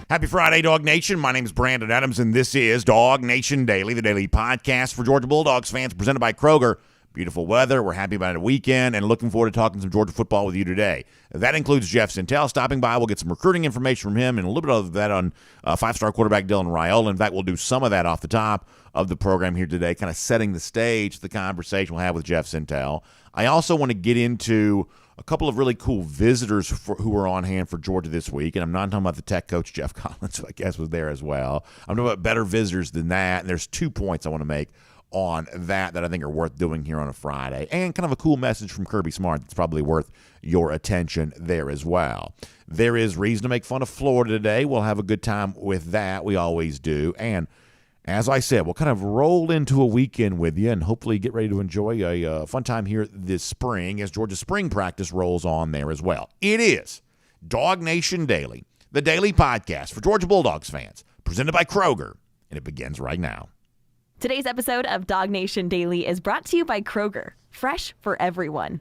Happy Friday, Dog Nation. My name is Brandon Adams, and this is DawgNation Daily, the daily podcast for Georgia Bulldogs fans, presented by Kroger. Beautiful weather. We're happy about a weekend and looking forward to talking some Georgia football with you today. That includes Jeff Sintel stopping by. We'll get some recruiting information from him and a little bit of that on five-star quarterback Dylan Raiola. In fact, we'll do some of that off the top of the program here today, kind of setting the stage for the conversation we'll have with Jeff Sintel. I also want to get into a couple of really cool visitors who were on hand for Georgia this week, and I'm not talking about the tech coach, Jeff Collins, who I guess was there as well. I'm talking about better visitors than that, and there's 2 points I want to make on that I think are worth doing here on a Friday, and kind of a cool message from Kirby Smart that's probably worth your attention there as well. There is reason to make fun of Florida today. We'll have a good time with that. We always do, and as I said, we'll kind of roll into a weekend with you and hopefully get ready to enjoy a fun time here this spring as Georgia spring practice rolls on there as well. It is DawgNation Daily, the daily podcast for Georgia Bulldogs fans, presented by Kroger, and it begins right now. Today's episode of DawgNation Daily is brought to you by Kroger, fresh for everyone.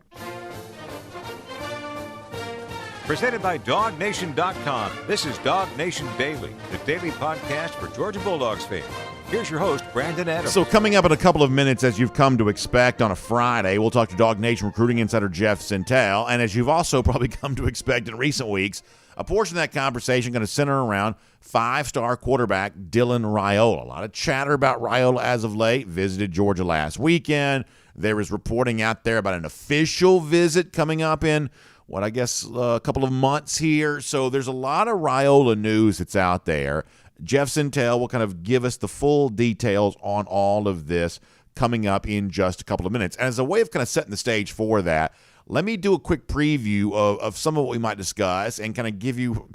Presented by DawgNation.com, this is DawgNation Daily, the daily podcast for Georgia Bulldogs fans. Here's your host, Brandon Adams. So coming up in a couple of minutes, as you've come to expect on a Friday, we'll talk to DawgNation recruiting insider Jeff Sintel. And as you've also probably come to expect in recent weeks, a portion of that conversation going to center around five-star quarterback Dylan Raiola. A lot of chatter about Raiola as of late. Visited Georgia last weekend. There is reporting out there about an official visit coming up in a couple of months here. So there's a lot of Raiola news that's out there. Jeff Sintel will kind of give us the full details on all of this coming up in just a couple of minutes. And as a way of kind of setting the stage for that, let me do a quick preview of some of what we might discuss and kind of give you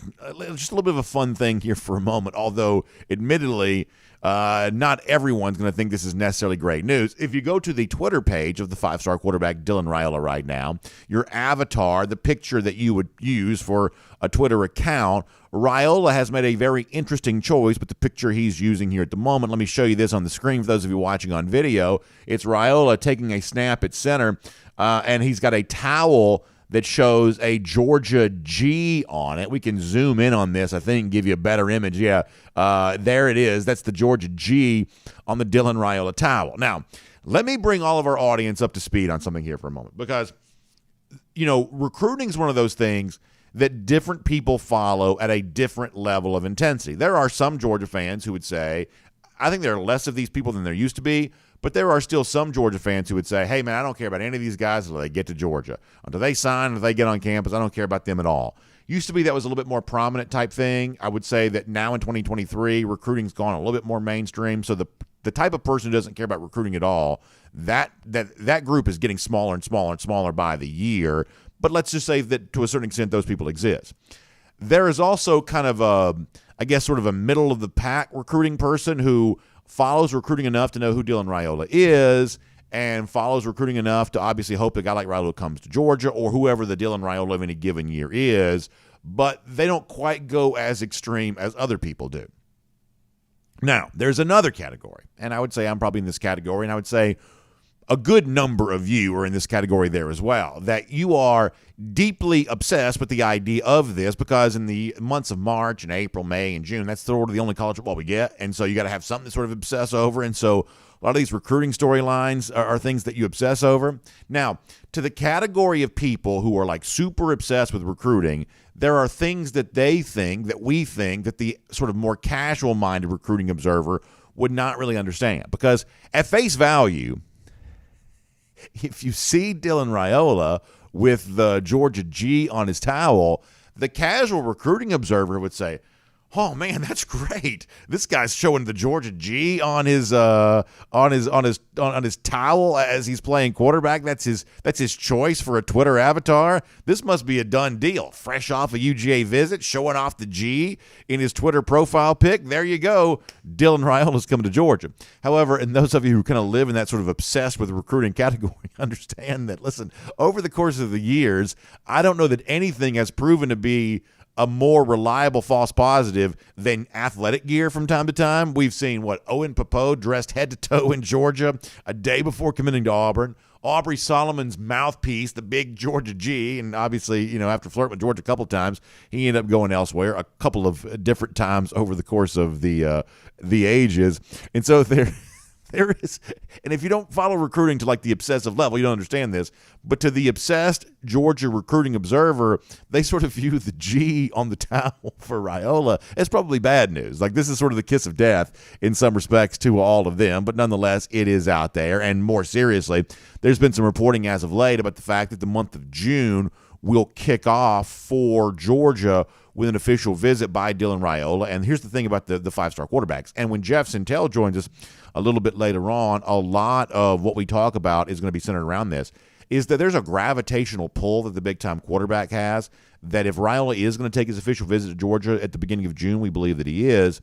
just a little bit of a fun thing here for a moment, although admittedly, not everyone's going to think this is necessarily great news. If you go to the Twitter page of the five-star quarterback Dylan Raiola right now, your avatar, the picture that you would use for a Twitter account, Raiola has made a very interesting choice, but the picture he's using here at the moment, let me show you this on the screen for those of you watching on video. It's Raiola taking a snap at center, and he's got a towel that shows a Georgia G on it. We can zoom in on this, I think, and give you a better image. Yeah, there it is. That's the Georgia G on the Dylan Raiola towel. Now, let me bring all of our audience up to speed on something here for a moment, because, recruiting is one of those things that different people follow at a different level of intensity. There are some Georgia fans who would say, I think there are less of these people than there used to be, but there are still some Georgia fans who would say, hey, man, I don't care about any of these guys until they get to Georgia. Until they sign, until they get on campus, I don't care about them at all. Used to be that was a little bit more prominent type thing. I would say that now in 2023, recruiting's gone a little bit more mainstream. So the type of person who doesn't care about recruiting at all, that group is getting smaller and smaller and smaller by the year. But let's just say that to a certain extent, those people exist. There is also kind of sort of a middle-of-the-pack recruiting person who follows recruiting enough to know who Dylan Raiola is and follows recruiting enough to obviously hope a guy like Raiola comes to Georgia or whoever the Dylan Raiola of any given year is, but they don't quite go as extreme as other people do. Now, there's another category, and I would say I'm probably in this category, and I would say a good number of you are in this category there as well, that you are deeply obsessed with the idea of this because in the months of March and April, May, and June, that's sort of the only college football we get, and so you got to have something to sort of obsess over, and so a lot of these recruiting storylines are things that you obsess over. Now, to the category of people who are like super obsessed with recruiting, there are things that they think, that we think, that the sort of more casual-minded recruiting observer would not really understand, because at face value, if you see Dylan Raiola with the Georgia G on his towel, the casual recruiting observer would say, oh man, that's great. This guy's showing the Georgia G on his towel as he's playing quarterback. That's his choice for a Twitter avatar. This must be a done deal. Fresh off a UGA visit, showing off the G in his Twitter profile pic. There you go. Dylan Raiola's coming to Georgia. However, and those of you who kind of live in that sort of obsessed with recruiting category understand that, listen, over the course of the years, I don't know that anything has proven to be a more reliable false positive than athletic gear from time to time. We've seen Owen Popo dressed head to toe in Georgia a day before committing to Auburn. Aubrey Solomon's mouthpiece, the big Georgia G, and obviously, after flirting with Georgia a couple times, he ended up going elsewhere a couple of different times over the course of the ages. And so there is, and if you don't follow recruiting to like the obsessive level, you don't understand this, but to the obsessed Georgia recruiting observer, they sort of view the G on the towel for Raiola as probably bad news. Like, this is sort of the kiss of death in some respects to all of them, but nonetheless, it is out there. And more seriously, there's been some reporting as of late about the fact that the month of June will kick off for Georgia with an official visit by Dylan Raiola. And here's the thing about the five-star quarterbacks. And when Jeff Sintel joins us a little bit later on, a lot of what we talk about is going to be centered around this, is that there's a gravitational pull that the big-time quarterback has, that if Raiola is going to take his official visit to Georgia at the beginning of June, we believe that he is,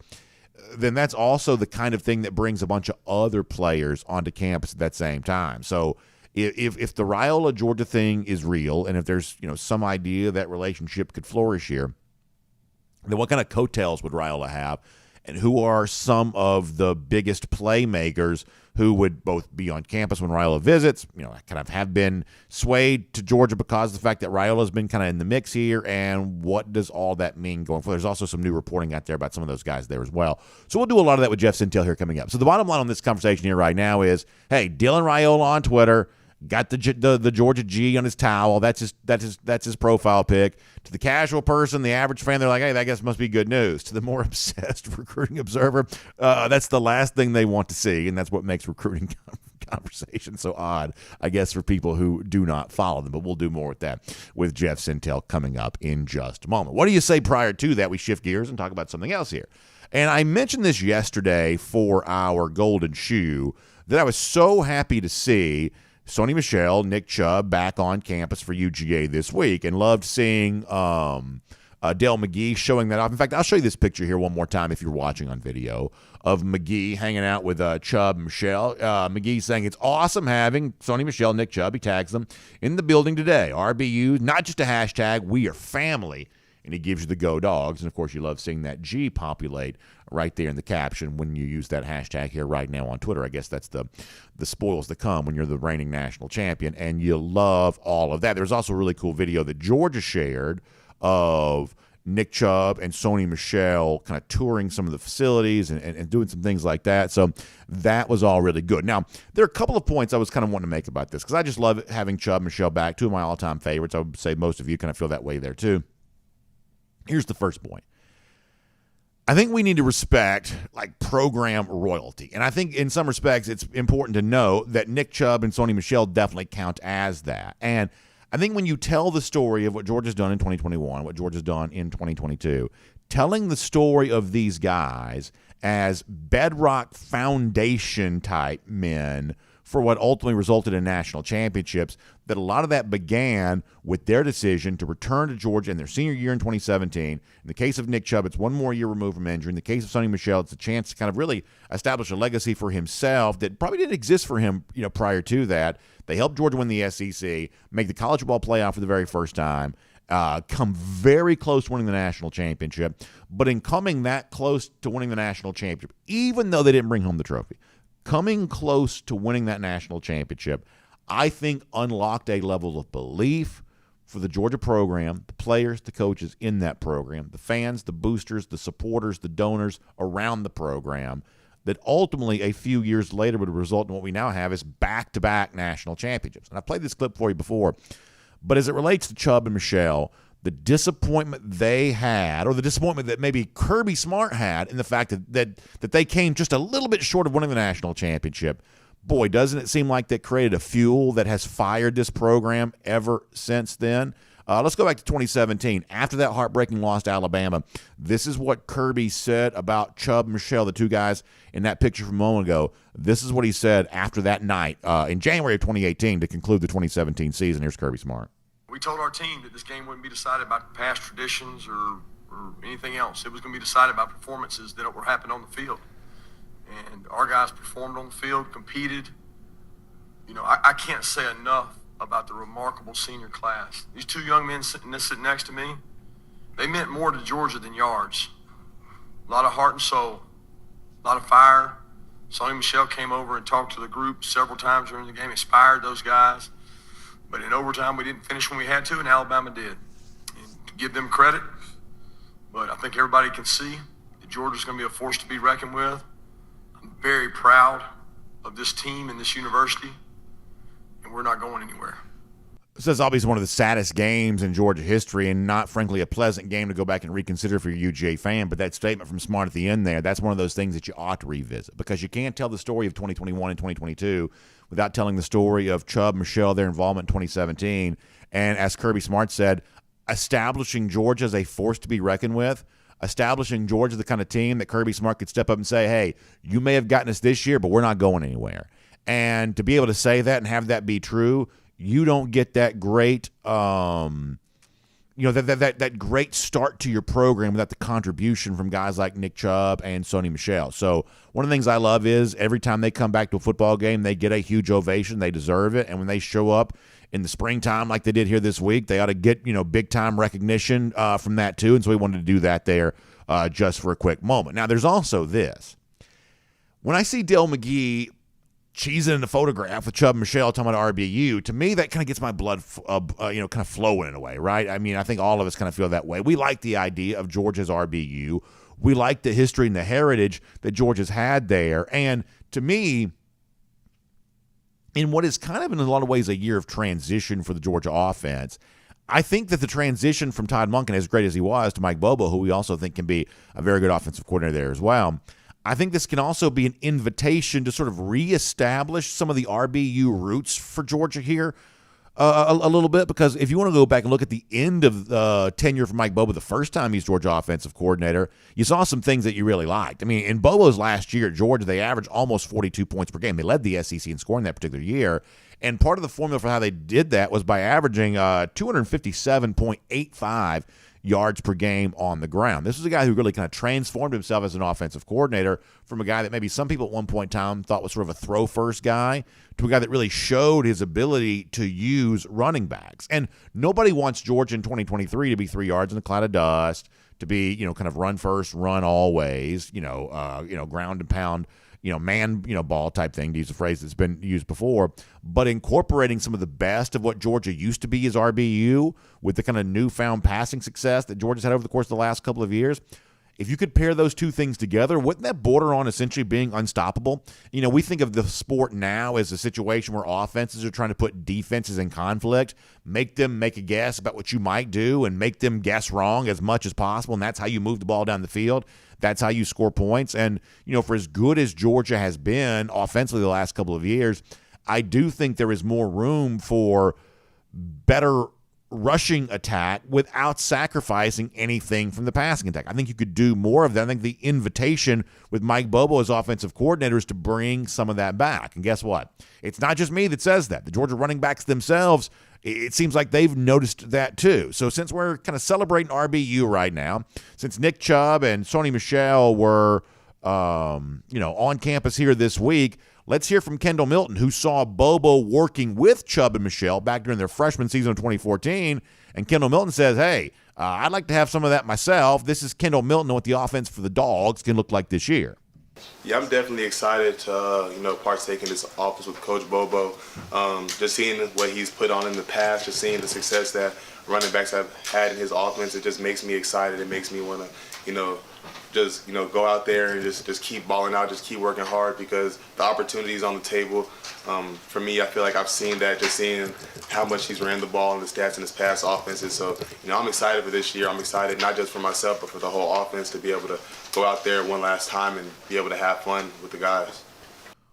then that's also the kind of thing that brings a bunch of other players onto campus at that same time. So if the Raiola Georgia thing is real, and if there's some idea that relationship could flourish here, then what kind of coattails would Raiola have? And who are some of the biggest playmakers who would both be on campus when Raiola visits, kind of have been swayed to Georgia because of the fact that Raiola's been kind of in the mix here, and what does all that mean going forward? There's also some new reporting out there about some of those guys there as well. So we'll do a lot of that with Jeff Sintel here coming up. So the bottom line on this conversation here right now is, hey, Dylan Raiola on Twitter got the Georgia G on his towel. That's his profile pic. To the casual person, the average fan, they're like, hey, that guess must be good news. To the more obsessed recruiting observer, that's the last thing they want to see, and that's what makes recruiting conversation so odd, I guess, for people who do not follow them. But we'll do more with that with Jeff Sintel coming up in just a moment. What do you say prior to that we shift gears and talk about something else here? And I mentioned this yesterday for our Golden Shoe, that I was so happy to see Sony Michel, Nick Chubb back on campus for UGA this week, and loved seeing Dale McGee showing that off. In fact, I'll show you this picture here one more time if you're watching on video of McGee hanging out with Chubb and Michel. McGee saying it's awesome having Sony Michel, Nick Chubb, he tags them, in the building today. RBU, not just a hashtag, we are family. And he gives you the Go Dogs. And, of course, you love seeing that G populate right there in the caption when you use that hashtag here right now on Twitter. I guess that's the spoils that come when you're the reigning national champion, and you love all of that. There's also a really cool video that Georgia shared of Nick Chubb and Sony Michel kind of touring some of the facilities and doing some things like that. So that was all really good. Now, there are a couple of points I was kind of wanting to make about this because I just love having Chubb and Michel back, two of my all-time favorites. I would say most of you kind of feel that way there too. Here's the first point. I think we need to respect program royalty. And I think in some respects it's important to know that Nick Chubb and Sony Michel definitely count as that. And I think when you tell the story of what Georgia's done in 2021, what Georgia's done in 2022, telling the story of these guys as bedrock foundation type men for what ultimately resulted in national championships, that a lot of that began with their decision to return to Georgia in their senior year in 2017. In the case of Nick Chubb, it's one more year removed from injury. In the case of Sony Michel, it's a chance to kind of really establish a legacy for himself that probably didn't exist for him, prior to that. They helped Georgia win the SEC, make the college football playoff for the very first time, come very close to winning the national championship. But in coming that close to winning the national championship, even though they didn't bring home the trophy, coming close to winning that national championship, I think unlocked a level of belief for the Georgia program, the players, the coaches in that program, the fans, the boosters, the supporters, the donors around the program, that ultimately a few years later would result in what we now have is back-to-back national championships. And I've played this clip for you before, but as it relates to Chubb and Michel, the disappointment they had, or the disappointment that maybe Kirby Smart had in the fact that they came just a little bit short of winning the national championship, boy, doesn't it seem like that created a fuel that has fired this program ever since then? Let's go back to 2017. After that heartbreaking loss to Alabama, this is what Kirby said about Chubb and Michel, the two guys in that picture from a moment ago. This is what he said after that night in January of 2018 to conclude the 2017 season. Here's Kirby Smart. We told our team that this game wouldn't be decided by past traditions or anything else. It was going to be decided by performances that were happening on the field. And our guys performed on the field, competed. I can't say enough about the remarkable senior class. These two young men sitting next to me, they meant more to Georgia than yards. A lot of heart and soul, a lot of fire, Sony Michel came over and talked to the group several times during the game, inspired those guys. But in overtime, we didn't finish when we had to, and Alabama did. And to give them credit, but I think everybody can see that Georgia's going to be a force to be reckoned with. I'm very proud of this team and this university, and we're not going anywhere. This is obviously one of the saddest games in Georgia history, and not, frankly, a pleasant game to go back and reconsider for your UGA fan. But that statement from Smart at the end there, that's one of those things that you ought to revisit, because you can't tell the story of 2021 and 2022 without telling the story of Chubb, Michel, their involvement in 2017. And as Kirby Smart said, establishing Georgia as a force to be reckoned with, establishing Georgia the kind of team that Kirby Smart could step up and say, hey, you may have gotten us this year, but we're not going anywhere. And to be able to say that and have that be true, you don't get that great, that great start to your program without the contribution from guys like Nick Chubb and Sony Michel. So one of the things I love is every time they come back to a football game, they get a huge ovation. They deserve it. And when they show up in the springtime like they did here this week, they ought to get, big-time recognition from that too. And so we wanted to do that there just for a quick moment. Now, there's also this. When I see Dale McGee cheesing in the photograph with Chubb and Michel talking about RBU, to me, that kind of gets my blood, kind of flowing in a way, right? I mean, I think all of us kind of feel that way. We like the idea of Georgia's RBU. We like the history and the heritage that Georgia's had there. And to me, in what is kind of in a lot of ways a year of transition for the Georgia offense, I think that the transition from Todd Monken, as great as he was, to Mike Bobo, who we also think can be a very good offensive coordinator there as well, I think this can also be an invitation to sort of reestablish some of the RBU roots for Georgia here a little bit, because if you want to go back and look at the end of the tenure for Mike Bobo, the first time he's Georgia offensive coordinator, you saw some things that you really liked. I mean, in Bobo's last year at Georgia, they averaged almost 42 points per game. They led the SEC in scoring that particular year, and part of the formula for how they did that was by averaging 257.85 yards per game on the ground. This is a guy who really kind of transformed himself as an offensive coordinator from a guy that maybe some people at one point in time thought was sort of a throw-first guy to a guy that really showed his ability to use running backs. And nobody wants Georgia in 2023 to be 3 yards in a cloud of dust, to be, kind of run first, run always, ground and pound, man, ball type thing, to use a phrase that's been used before, but incorporating some of the best of what Georgia used to be as RBU with the kind of newfound passing success that Georgia's had over the course of the last couple of years. If you could pair those two things together, wouldn't that border on essentially being unstoppable? We think of the sport now as a situation where offenses are trying to put defenses in conflict, make them make a guess about what you might do and make them guess wrong as much as possible, and that's how you move the ball down the field. That's how you score points. And, for as good as Georgia has been offensively the last couple of years, I do think there is more room for better rushing attack without sacrificing anything from the passing attack. I think you could do more of that. I think the invitation with Mike Bobo as offensive coordinator is to bring some of that back. And guess what? It's not just me that says that. The Georgia running backs themselves, it seems like they've noticed that too. So since we're kind of celebrating RBU right now, since Nick Chubb and Sony Michel were, on campus here this week, let's hear from Kendall Milton, who saw Bobo working with Chubb and Michel back during their freshman season of 2014. And Kendall Milton says, hey, I'd like to have some of that myself. This is Kendall Milton on what the offense for the Dogs can look like this year. Yeah, I'm definitely excited to, partake in this offense with Coach Bobo. Just seeing what he's put on in the past, just seeing the success that running backs have had in his offense, it just makes me excited. It makes me want to, go out there and just keep balling out, just keep working hard, because the opportunity is on the table. For me, I feel like I've seen that, just seeing how much he's ran the ball and the stats in his past offenses. So, I'm excited for this year. I'm excited not just for myself, but for the whole offense to be able to go out there one last time and be able to have fun with the guys.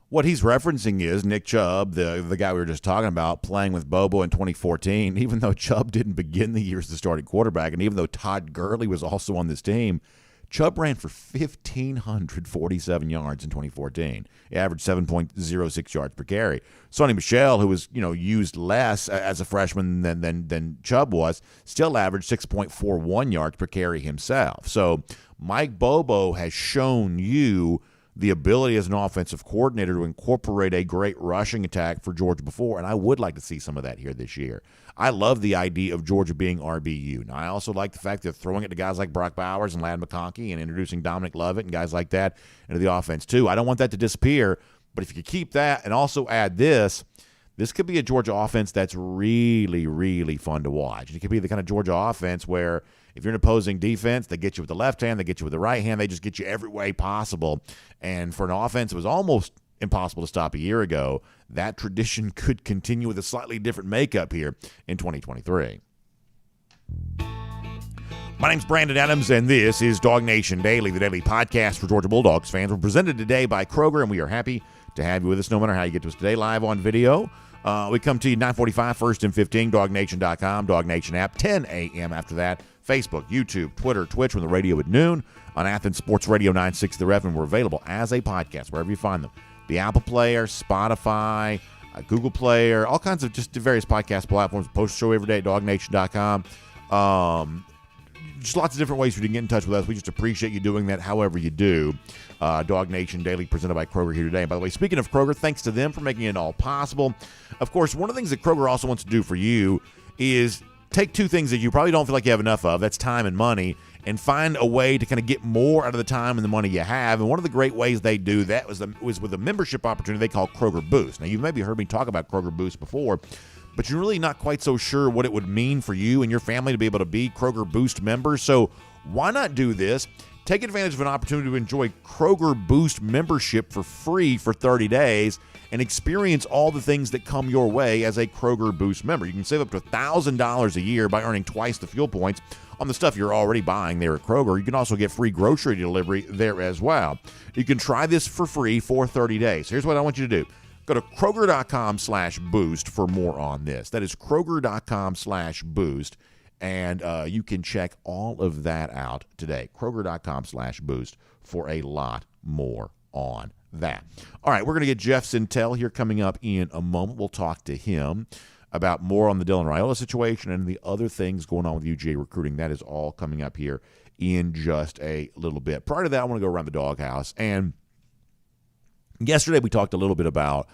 What he's referencing is Nick Chubb, the guy we were just talking about, playing with Bobo in 2014. Even though Chubb didn't begin the year as the starting quarterback, and even though Todd Gurley was also on this team, Chubb ran for 1,547 yards in 2014. He averaged 7.06 yards per carry. Sony Michel, who was used less as a freshman than Chubb was, still averaged 6.41 yards per carry himself. So Mike Bobo has shown you the ability as an offensive coordinator to incorporate a great rushing attack for Georgia before, and I would like to see some of that here this year. I love the idea of Georgia being RBU. Now, I also like the fact that throwing it to guys like Brock Bowers and Ladd McConkey and introducing Dominic Lovett and guys like that into the offense too. I don't want that to disappear, but if you could keep that and also add this could be a Georgia offense that's really, really fun to watch. It could be the kind of Georgia offense where if you're an opposing defense, they get you with the left hand, they get you with the right hand, they just get you every way possible. And for an offense that was almost impossible to stop a year ago, that tradition could continue with a slightly different makeup here in 2023. My name's Brandon Adams, and this is DawgNation Daily, the daily podcast for Georgia Bulldogs fans. We're presented today by Kroger, and we are happy to have you with us no matter how you get to us today, live on video. We come to you 9:45, 1st and 15, DawgNation.com, DawgNation app, 10 a.m. after that. Facebook, YouTube, Twitter, Twitch, from the radio at noon on Athens Sports Radio 960 The Ref, and we're available as a podcast wherever you find them. The Apple Player, Spotify, Google Player, all kinds of just various podcast platforms. Post the show every day at DawgNation.com. Just lots of different ways for you to get in touch with us. We just appreciate you doing that however you do. DawgNation Daily presented by Kroger here today. And by the way, speaking of Kroger, thanks to them for making it all possible. Of course, one of the things that Kroger also wants to do for you is take two things that you probably don't feel like you have enough of, that's time and money, and find a way to kind of get more out of the time and the money you have. And one of the great ways they do that was with a membership opportunity they call Kroger Boost. Now, you've maybe heard me talk about Kroger Boost before, but you're really not quite so sure what it would mean for you and your family to be able to be Kroger Boost members. So why not do this? Take advantage of an opportunity to enjoy Kroger Boost membership for free for 30 days and experience all the things that come your way as a Kroger Boost member. You can save up to $1,000 a year by earning twice the fuel points on the stuff you're already buying there at Kroger. You can also get free grocery delivery there as well. You can try this for free for 30 days. Here's what I want you to do. Go to Kroger.com/boost for more on this. That is Kroger.com/boost. And you can check all of that out today. Kroger.com/boost for a lot more on that. All right, we're going to get Jeff Sintel here coming up in a moment. We'll talk to him about more on the Dylan Raiola situation and the other things going on with UGA recruiting. That is all coming up here in just a little bit. Prior to that, I want to go around the doghouse. And yesterday we talked a little bit about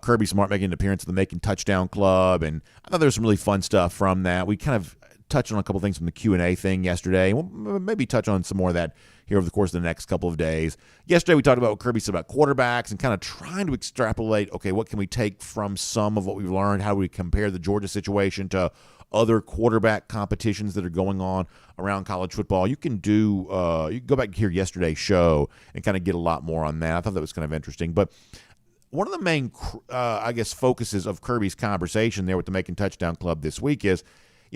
Kirby Smart making an appearance at the Macon Touchdown Club, and I thought there was some really fun stuff from that. We kind of touched on a couple things from the Q&A thing yesterday. We'll maybe touch on some more of that here over the course of the next couple of days. Yesterday we talked about what Kirby said about quarterbacks and kind of trying to extrapolate, okay, what can we take from some of what we've learned? How do we compare the Georgia situation to other quarterback competitions that are going on around college football? You can do you can go back and hear yesterday's show and kind of get a lot more on that. I thought that was kind of interesting. But one of the main, focuses of Kirby's conversation there with the Macon Touchdown Club this week is,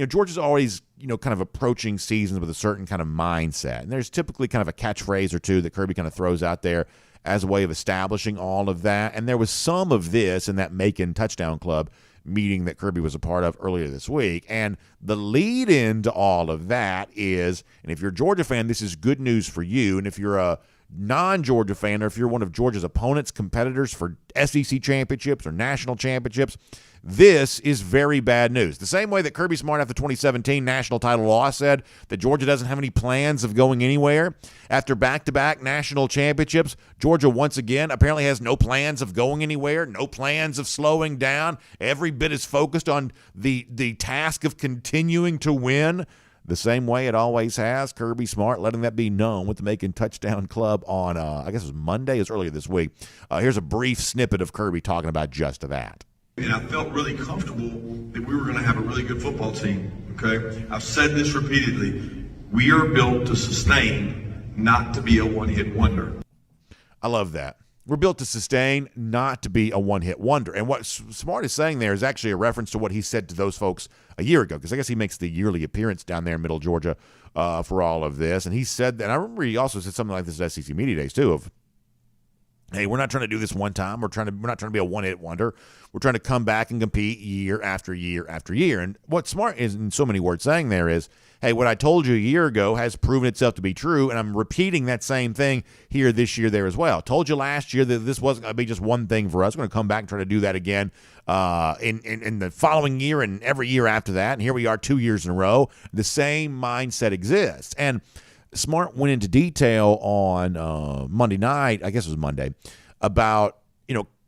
Georgia's always, kind of approaching seasons with a certain kind of mindset. And there's typically kind of a catchphrase or two that Kirby kind of throws out there as a way of establishing all of that. And there was some of this in that Macon Touchdown Club meeting that Kirby was a part of earlier this week. And the lead into all of that is, and if you're a Georgia fan, this is good news for you. And if you're a non-Georgia fan, or if you're one of Georgia's opponents, competitors for SEC championships or national championships, this is very bad news. The same way that Kirby Smart after the 2017 national title loss said that Georgia doesn't have any plans of going anywhere. After back-to-back national championships, Georgia once again apparently has no plans of going anywhere, no plans of slowing down. Every bit is focused on the task of continuing to win. The same way it always has, Kirby Smart letting that be known with the Macon Touchdown Club on, I guess it was Monday, it was earlier this week. Here's a brief snippet of Kirby talking about just that. And I felt really comfortable that we were going to have a really good football team, okay? I've said this repeatedly. We are built to sustain, not to be a one-hit wonder. I love that. We're built to sustain, not to be a one-hit wonder. And what Smart is saying there is actually a reference to what he said to those folks a year ago, because I guess he makes the yearly appearance down there in Middle Georgia for all of this. And he said that, and I remember he also said something like this at SEC Media Days too, of, hey, we're not trying to do this one time. We're not trying to be a one-hit wonder. We're trying to come back and compete year after year after year. And what Smart is, in so many words, saying there is, hey, what I told you a year ago has proven itself to be true, and I'm repeating that same thing here this year there as well. Told you last year that this wasn't going to be just one thing for us. We're going to come back and try to do that again in the following year and every year after that. And here we are 2 years in a row. The same mindset exists. And Smart went into detail on Monday night, I guess it was Monday, about,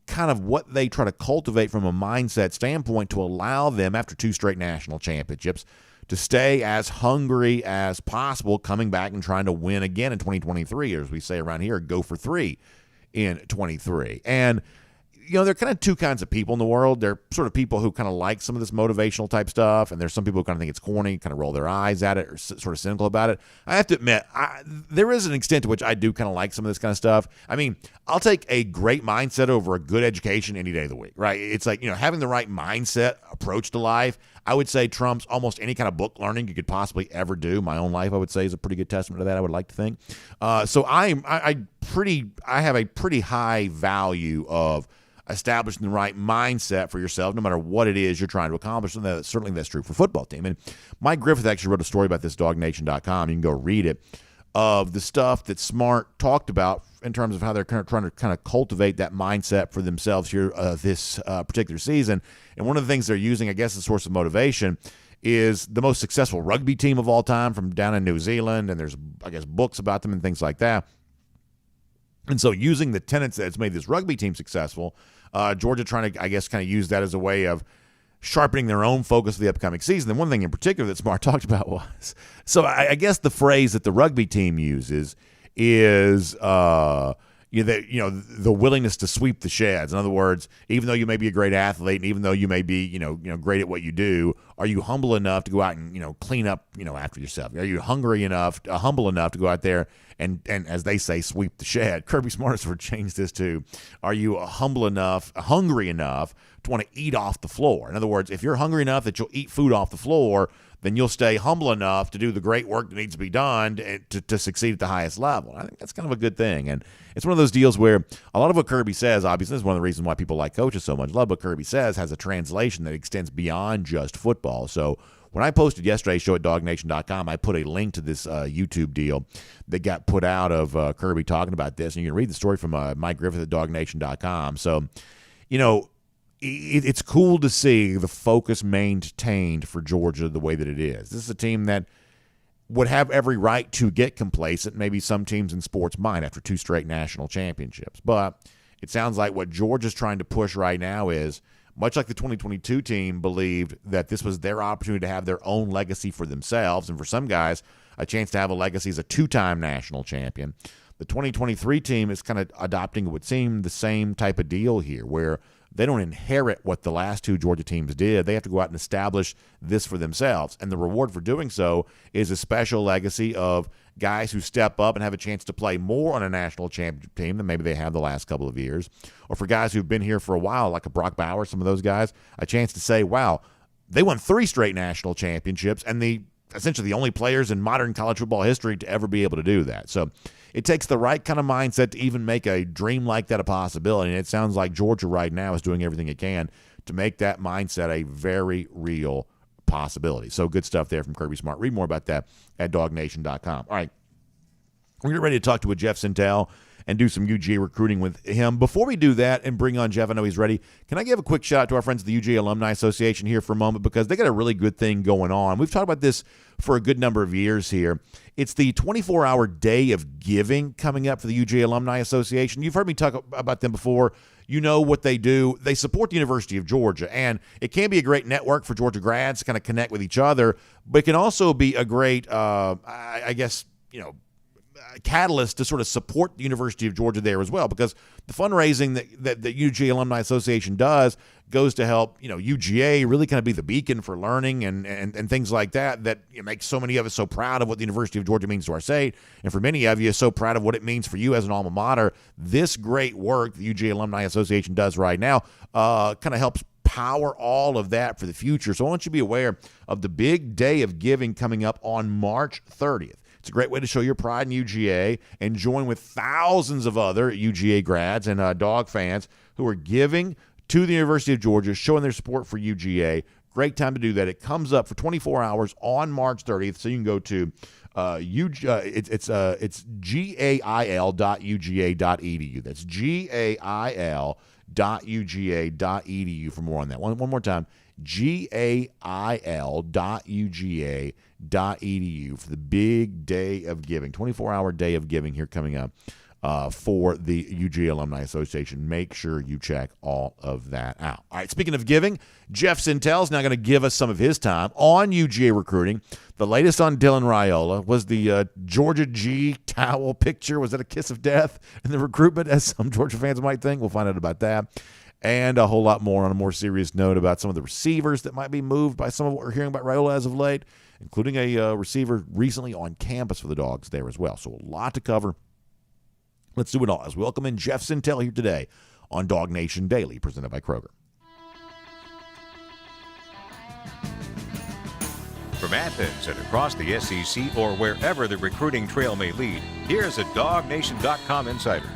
kind of what they try to cultivate from a mindset standpoint to allow them, after 2 straight national championships, to stay as hungry as possible coming back and trying to win again in 2023, or as we say around here, go for 3 in 23. And there are kind of 2 kinds of people in the world. They're sort of people who kind of like some of this motivational type stuff, and there's some people who kind of think it's corny, kind of roll their eyes at it, or sort of cynical about it. I have to admit, there is an extent to which I do kind of like some of this kind of stuff. I mean, I'll take a great mindset over a good education any day of the week, right? It's like, having the right mindset approach to life, I would say trumps almost any kind of book learning you could possibly ever do. My own life, I would say, is a pretty good testament to that, I would like to think. So I have a pretty high value of establishing the right mindset for yourself, no matter what it is you're trying to accomplish. And certainly that's true for football team. And Mike Griffith actually wrote a story about this, DawgNation.com. You can go read it, of the stuff that Smart talked about in terms of how they're trying to kind of cultivate that mindset for themselves here this particular season. And one of the things they're using, I guess, as a source of motivation is the most successful rugby team of all time from down in New Zealand. And there's, I guess, books about them and things like that. And so using the tenets that's made this rugby team successful, Georgia trying to, I guess, kind of use that as a way of sharpening their own focus for the upcoming season. And one thing in particular that Smart talked about was, so I guess the phrase that the rugby team uses is, the willingness to sweep the sheds. In other words, even though you may be a great athlete, and even though you may be, great at what you do, are you humble enough to go out and, clean up, after yourself? Are you humble enough to go out there and as they say, sweep the shed? Kirby Smart sort of changed this to, are you hungry enough to want to eat off the floor? In other words, if you're hungry enough that you'll eat food off the floor, then you'll stay humble enough to do the great work that needs to be done to succeed at the highest level. I think that's kind of a good thing. And it's one of those deals where a lot of what Kirby says, obviously, is one of the reasons why people like coaches so much. A lot of what Kirby says has a translation that extends beyond just football. So when I posted yesterday's show at DawgNation.com, I put a link to this YouTube deal that got put out of Kirby talking about this. And you can read the story from Mike Griffith at DawgNation.com. So, it's cool to see the focus maintained for Georgia the way that it is. This is a team that would have every right to get complacent. Maybe some teams in sports might after 2 straight national championships. But it sounds like what Georgia's trying to push right now is, much like the 2022 team believed that this was their opportunity to have their own legacy for themselves, and for some guys, a chance to have a legacy as a 2-time national champion. The 2023 team is kind of adopting, it would seem, the same type of deal here, where they don't inherit what the last 2 Georgia teams did. They have to go out and establish this for themselves. And the reward for doing so is a special legacy of guys who step up and have a chance to play more on a national championship team than maybe they have the last couple of years. Or for guys who've been here for a while, like a Brock Bowers, some of those guys, a chance to say, wow, they won 3 straight national championships, and essentially the only players in modern college football history to ever be able to do that. So it takes the right kind of mindset to even make a dream like that a possibility. And it sounds like Georgia right now is doing everything it can to make that mindset a very real possibility. So good stuff there from Kirby Smart. Read more about that at DawgNation.com. All right, we're getting ready to talk to a Jeff Sintel and do some UGA recruiting with him. Before we do that and bring on Jeff, I know he's ready, can I give a quick shout out to our friends at the UGA Alumni Association here for a moment, because they got a really good thing going on. We've talked about this for a good number of years here. It's the 24-hour day of giving coming up for the UGA Alumni Association. You've heard me talk about them before. You know what they do. They support the University of Georgia, and it can be a great network for Georgia grads to kind of connect with each other, but it can also be a great, catalyst to sort of support the University of Georgia there as well, because the fundraising that the UGA Alumni Association does goes to help, UGA really kind of be the beacon for learning and things like that makes so many of us so proud of what the University of Georgia means to our state. And for many of you, so proud of what it means for you as an alma mater. This great work the UGA Alumni Association does right now kind of helps power all of that for the future. So I want you to be aware of the big day of giving coming up on March 30th. It's a great way to show your pride in UGA and join with thousands of other UGA grads and dog fans who are giving to the University of Georgia, showing their support for UGA. Great time to do that. It comes up for 24 hours on March 30th, so you can go to it's gail.uga.edu. That's gail.uga.edu. gail.uga.edu for more on that. One more time, gail.uga.edu for the big day of giving, 24-hour day of giving here coming up for the UGA Alumni Association. Make sure you check all of that out. All right, speaking of giving, Jeff Sintel is now going to give us some of his time on UGA recruiting. The latest on Dylan Raiola was the Georgia G towel picture. Was that a kiss of death in the recruitment, as some Georgia fans might think? We'll find out about that. And a whole lot more on a more serious note about some of the receivers that might be moved by some of what we're hearing about Raiola as of late, including a receiver recently on campus for the Dogs there as well. So a lot to cover. Let's do it all as we welcome in Jeff Sintel here today on DawgNation Daily, presented by Kroger. From Athens and across the SEC or wherever the recruiting trail may lead, here's a DawgNation.com insider.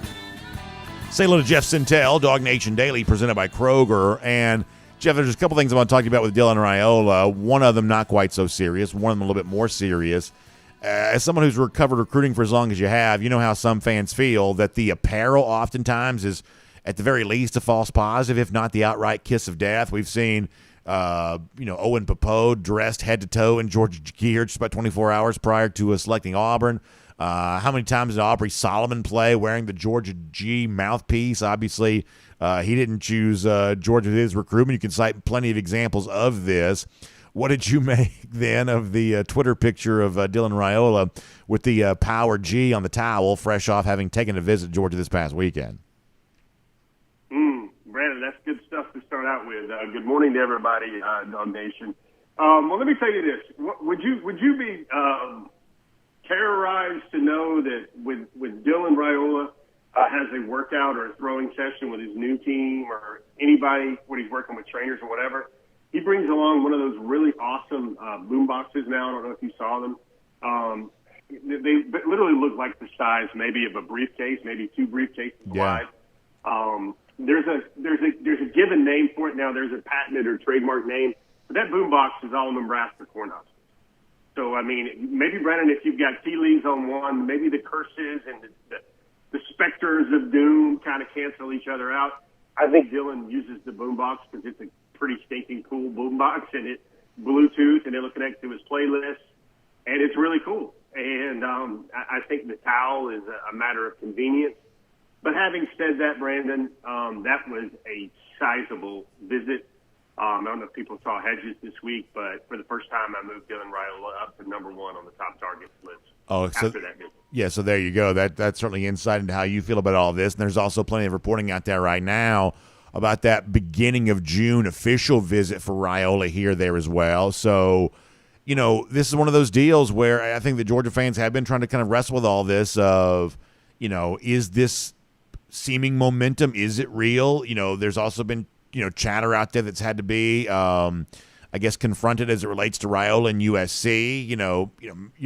Say hello to Jeff Sintel, DawgNation Daily, presented by Kroger. And, Jeff, there's a couple things I want to talk to you about with Dylan Raiola. One of them not quite so serious, one of them a little bit more serious. As someone who's recovered recruiting for as long as you have, you know how some fans feel that the apparel oftentimes is, at the very least, a false positive, if not the outright kiss of death. We've seen, Owen Papode dressed head to toe in Georgia gear just about 24 hours prior to selecting Auburn. How many times did Aubrey Solomon play wearing the Georgia G mouthpiece? Obviously, he didn't choose Georgia for his recruitment. You can cite plenty of examples of this. What did you make then of the Twitter picture of Dylan Raiola with the Power G on the towel, fresh off having taken a visit to Georgia this past weekend? Brandon, that's good stuff to start out with. Good morning to everybody, DawgNation. Well, let me tell you this: would you be terrorized to know that with Dylan Raiola has a workout or a throwing session with his new team or anybody when he's working with trainers or whatever? He brings along one of those really awesome boom boxes now. I don't know if you saw them. They literally look like the size maybe of a briefcase, maybe two briefcases wide. There's a given name for it now. There's a patented or trademark name. But that boom box is all Nebraska Cornhuskers. So, I mean, maybe, Brandon, if you've got tea leaves on one, maybe the curses and the specters of doom kind of cancel each other out. I think Dylan uses the boom box because it's a pretty stinking cool boom box, and it Bluetooth, and it'll connect to his playlist, and it's really cool. And I think the towel is a matter of convenience. But having said that, Brandon, that was a sizable visit. I don't know if people saw Hedges this week, but for the first time, I moved Dylan Raiola up to number one on the top targets list after that visit. Yeah, so there you go. That's certainly insight into how you feel about all this. And there's also plenty of reporting out there right now about that beginning of June official visit for Raiola here, there as well. So, this is one of those deals where I think the Georgia fans have been trying to kind of wrestle with all this of, is this seeming momentum? Is it real? There's also been, chatter out there that's had to be, I guess, confronted as it relates to Raiola and USC.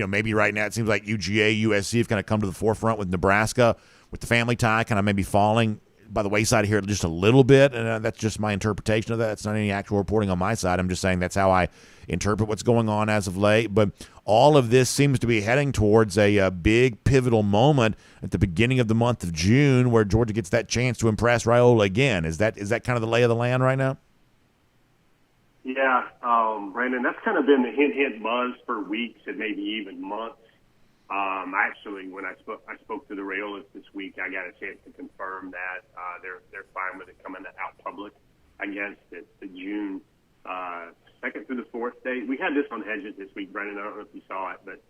Maybe right now it seems like UGA, USC have kind of come to the forefront with Nebraska, with the family tie kind of maybe falling by the wayside here just a little bit, and that's just my interpretation of that. It's not any actual reporting on my side. I'm just saying that's how I interpret what's going on as of late. But all of this seems to be heading towards a big pivotal moment at the beginning of the month of June where Georgia gets that chance to impress Raiola again. Is that kind of the lay of the land right now? Yeah, Brandon, that's kind of been the hint buzz for weeks and maybe even months. Actually, when I spoke to the Raiolas this week, I got a chance to confirm that they're fine with it coming out public. I guess that the June 2nd through the 4th day. We had this on Hedges this week, Brandon. I don't know if you saw it, but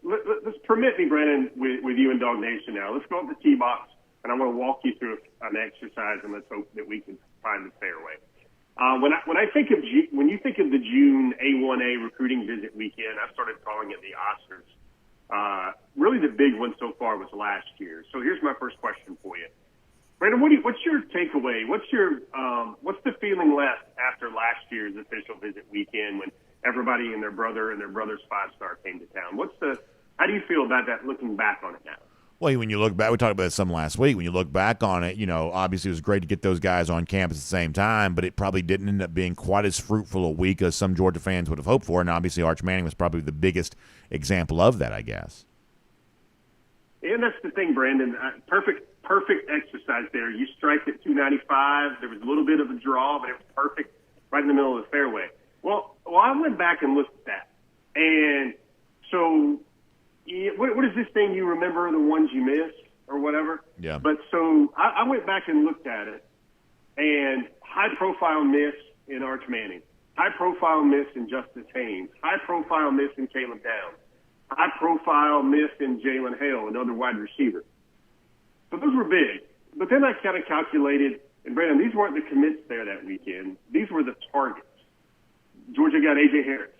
let's permit me, Brandon, with you and DawgNation now. Let's go up the tee box, and I'm going to walk you through an exercise, and let's hope that we can find the fairway. When you think of the June A1A recruiting visit weekend, I started calling it the Oscars. Really, the big one so far was last year. So here's my first question for you, Brandon. What's your takeaway? What's the feeling left after last year's official visit weekend when everybody and their brother's 5-star came to town? How do you feel about that? Looking back on it now. Well, when you look back, we talked about this some last week. When you look back on it, obviously it was great to get those guys on campus at the same time, but it probably didn't end up being quite as fruitful a week as some Georgia fans would have hoped for. And obviously Arch Manning was probably the biggest example of that, I guess. And that's the thing, Brandon. Perfect exercise there. You striked at 295. There was a little bit of a draw, but it was perfect right in the middle of the fairway. Well, I went back and looked at that. And so what is this thing you remember, the ones you missed or whatever? Yeah. But so I went back and looked at it, and high-profile miss in Arch Manning, high-profile miss in Justice Haynes, high-profile miss in Caleb Downs, high-profile miss in Jalen Hale, another wide receiver. So those were big. But then I kind of calculated, and Brandon, these weren't the commits there that weekend. These were the targets. Georgia got A.J. Harris.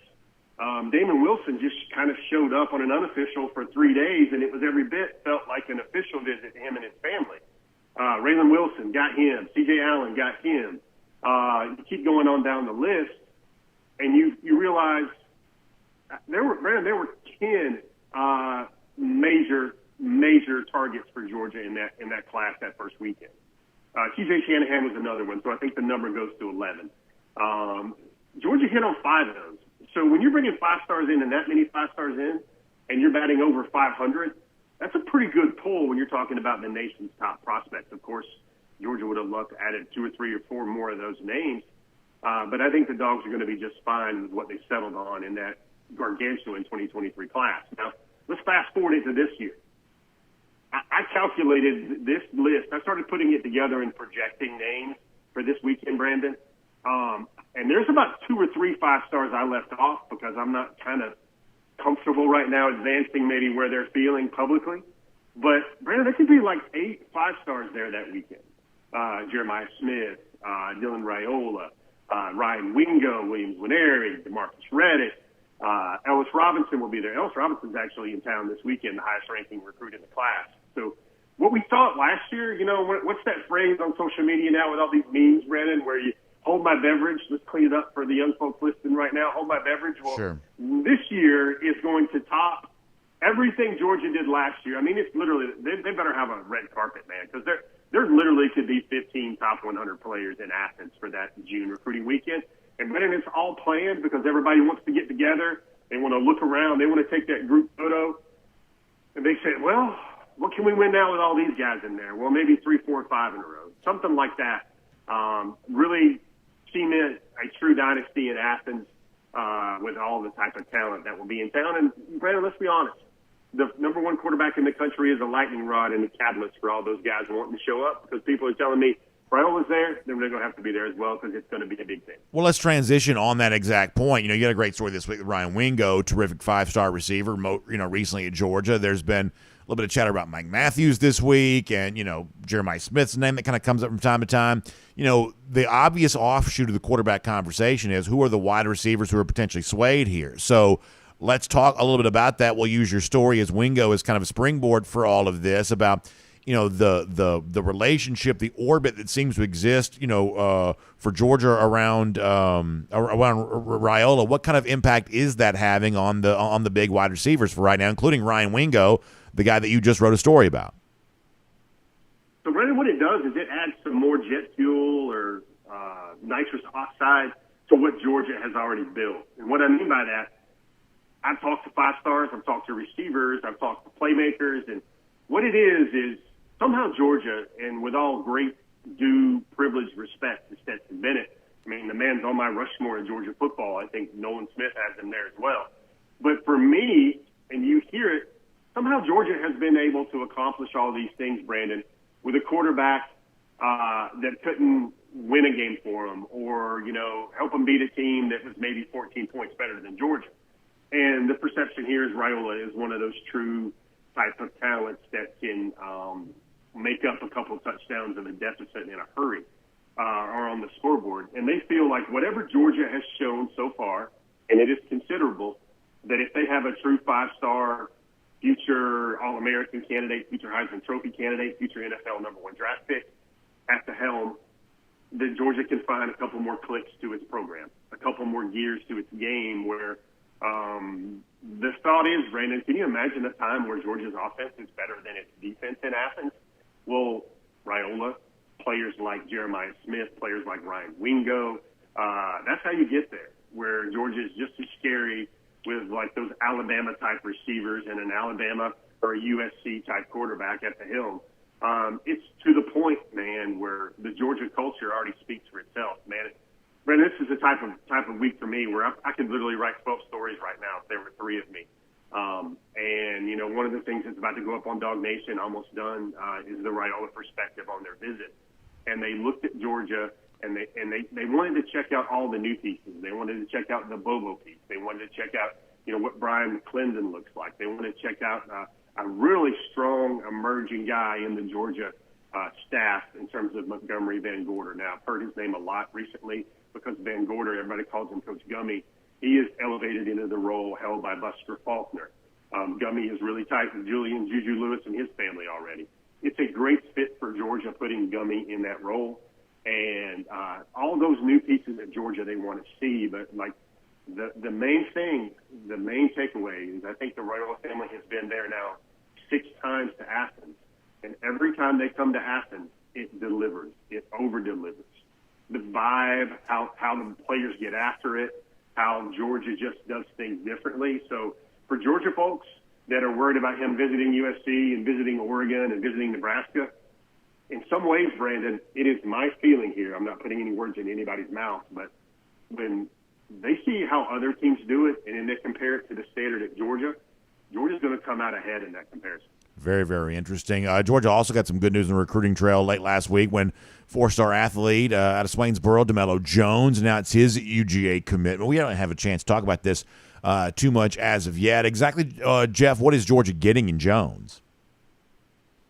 Damon Wilson just kind of showed up on an unofficial for 3 days, and it was every bit felt like an official visit to him and his family. Raylan Wilson got him. C.J. Allen got him. You keep going on down the list, and you realize there were 10 major targets for Georgia in that class that first weekend. T.J. Shanahan was another one, so I think the number goes to 11. Georgia hit on 5 of those. So when you're bringing 5 stars in and that many 5 stars in, and you're batting over 500, that's a pretty good pull when you're talking about the nation's top prospects. Of course, Georgia would have loved to add 2 or 3 or 4 more of those names, but I think the Dogs are going to be just fine with what they settled on in that gargantuan 2023 class. Now, let's fast forward into this year. I calculated this list. I started putting it together and projecting names for this weekend, Brandon. And there's about 2 or 3 5 stars I left off because I'm not kind of comfortable right now advancing maybe where they're feeling publicly. But, Brandon, there could be like 8 5 stars there that weekend. Jeremiah Smith, Dylan Raiola, Ryan Wingo, Williams Winery, DeMarcus Reddish, Ellis Robinson will be there. Ellis Robinson's actually in town this weekend, the highest-ranking recruit in the class. So what we thought last year, what's that phrase on social media now with all these memes, Brandon, where you hold my beverage, let's clean it up for the young folks listening right now, hold my beverage. Well, sure. This year is going to top everything Georgia did last year. I mean, it's literally, they better have a red carpet, man, because there literally could be 15 top 100 players in Athens for that June recruiting weekend. And Brandon, it's all planned because everybody wants to get together. They want to look around. They want to take that group photo. And they say, well, what can we win now with all these guys in there? Well, maybe 3, 4, 5 in a row. Something like that. Really cement a true dynasty in Athens with all the type of talent that will be in town. And, Brandon, let's be honest. The number 1 quarterback in the country is a lightning rod and a catalyst for all those guys wanting to show up because people are telling me, Raiola's there, then they're going to have to be there as well because it's going to be a big thing. Well, let's transition on that exact point. You got a great story this week with Ryan Wingo, terrific 5-star receiver, recently at Georgia. There's been a little bit of chatter about Mike Matthews this week and, Jeremiah Smith's name that kind of comes up from time to time. The obvious offshoot of the quarterback conversation is who are the wide receivers who are potentially swayed here. So let's talk a little bit about that. We'll use your story as Wingo as kind of a springboard for all of this about the relationship, the orbit that seems to exist, for Georgia around Raiola. What kind of impact is that having on the big wide receivers for right now, including Ryan Wingo, the guy that you just wrote a story about? So, Brandon, what it does is it adds some more jet fuel or nitrous oxide to what Georgia has already built. And what I mean by that, I've talked to 5 stars, I've talked to receivers, I've talked to playmakers, and what it is somehow Georgia, and with all great due privileged respect to Stetson Bennett, I mean, the man's on my Rushmore in Georgia football. I think Nolan Smith has him there as well. But for me, and you hear it, somehow Georgia has been able to accomplish all these things, Brandon, with a quarterback that couldn't win a game for them or, help them beat a team that was maybe 14 points better than Georgia. And the perception here is Raiola is one of those true type of talents that can make up a couple of touchdowns of a deficit in a hurry or on the scoreboard. And they feel like whatever Georgia has shown so far, and it is considerable, that if they have a true 5-star future All-American candidate, future Heisman Trophy candidate, future NFL number 1 draft pick at the helm, that Georgia can find a couple more clicks to its program, a couple more gears to its game where the thought is, Brandon, can you imagine a time where Georgia's offense is better than its defense in Athens? Well, Raiola, players like Jeremiah Smith, players like Ryan Wingo, that's how you get there, where Georgia is just as scary with like those Alabama-type receivers and an Alabama or a USC type quarterback at the helm. It's to the point, man, where the Georgia culture already speaks for itself, man. Brandon, this is the type of week for me where I could literally write 12 stories right now if there were 3 of me. And, you know, one of the things that's about to go up on DawgNation, almost done, is the Raiola perspective on their visit. And they looked at Georgia, and they wanted to check out all the new pieces. They wanted to check out the Bobo piece. They wanted to check out, you know, what Brian McClendon looks like. They wanted to check out a really strong emerging guy in the Georgia staff in terms of Montgomery Van Gorder. Now, I've heard his name a lot recently because Van Gorder, everybody calls him Coach Gummy. He is elevated into the role held by Buster Faulkner. Gummy is really tight with Julian Juju Lewis and his family already. It's a great fit for Georgia putting Gummy in that role. And all those new pieces at Georgia they want to see. But, like, the main thing, the main takeaway is I think the Raiola family has been there now 6 times to Athens. And every time they come to Athens, it delivers. It over-delivers. The vibe, how the players get after it, how Georgia just does things differently. So for Georgia folks that are worried about him visiting USC and visiting Oregon and visiting Nebraska, in some ways, Brandon, it is my feeling here. I'm not putting any words in anybody's mouth, but when they see how other teams do it and then they compare it to the standard at Georgia, Georgia's going to come out ahead in that comparison. Very, very interesting. Georgia also got some good news on the recruiting trail late last week when 4-star athlete out of Swainsboro, DeMello Jones, announced his UGA commitment. We don't have a chance to talk about this too much as of yet. Exactly, Jeff, what is Georgia getting in Jones?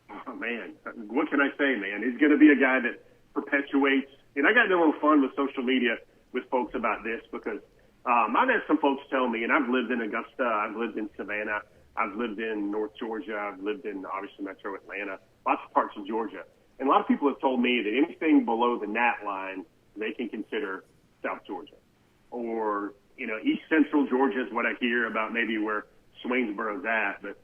Oh, man, what can I say, man? He's going to be a guy that perpetuates. And I got a little fun with social media with folks about this because I've had some folks tell me, and I've lived in Augusta, I've lived in Savannah, I've lived in North Georgia, I've lived in, obviously, Metro Atlanta, lots of parts of Georgia. And a lot of people have told me that anything below the gnat line, they can consider South Georgia. Or, you know, East Central Georgia is what I hear about maybe where Swainsboro's at. But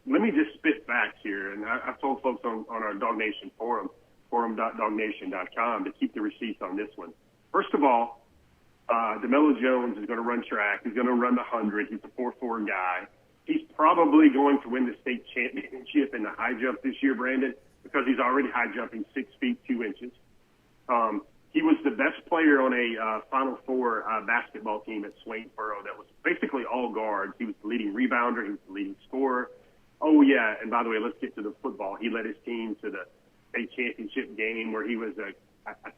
let me just spit facts here. And I've told folks on our DawgNation forum, forum.dawgnation.com, to keep the receipts on this one. First of all, DeMello Jones is going to run track. He's going to run the 100. He's a 4.4 guy. He's probably going to win the state championship in the high jump this year, Brandon, because he's already high jumping 6 feet 2 inches. He was the best player on a Final Four basketball team at Swainsboro that was basically all guards. He was the leading rebounder. He was the leading scorer. Oh, yeah, and by the way, let's get to the football. He led his team to the state championship game where he was a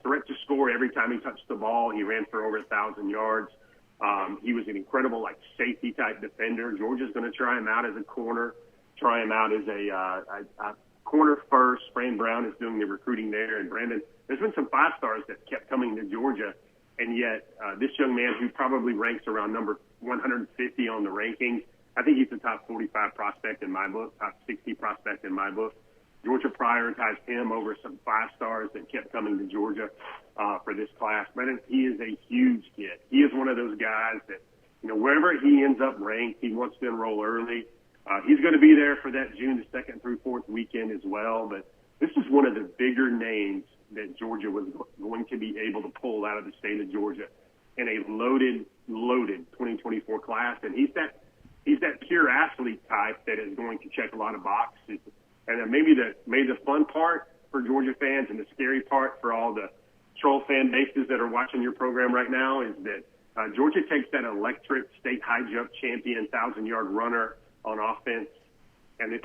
threat to score every time he touched the ball. He ran for over 1,000 yards. He was an incredible, safety-type defender. Georgia's going to try him out as a corner, try him out as a corner first. Fran Brown is doing the recruiting there. And, Brandon, there's been some 5-stars that kept coming to Georgia, and yet this young man who probably ranks around number 150 on the rankings, I think he's the top 45 prospect in my book, top 60 prospect in my book. Georgia prioritized him over some 5-stars that kept coming to Georgia for this class. Brandon, he is a huge kid. He is one of those guys that, you know, wherever he ends up ranked, he wants to enroll early. He's going to be there for that June the 2nd through 4th weekend as well. But this is one of the bigger names that Georgia was going to be able to pull out of the state of Georgia in a loaded 2024 class. And he's that pure athlete type that is going to check a lot of boxes. And maybe the fun part for Georgia fans and the scary part for all the troll fan bases that are watching your program right now is that Georgia takes that electric state high jump champion 1,000-yard runner on offense, and they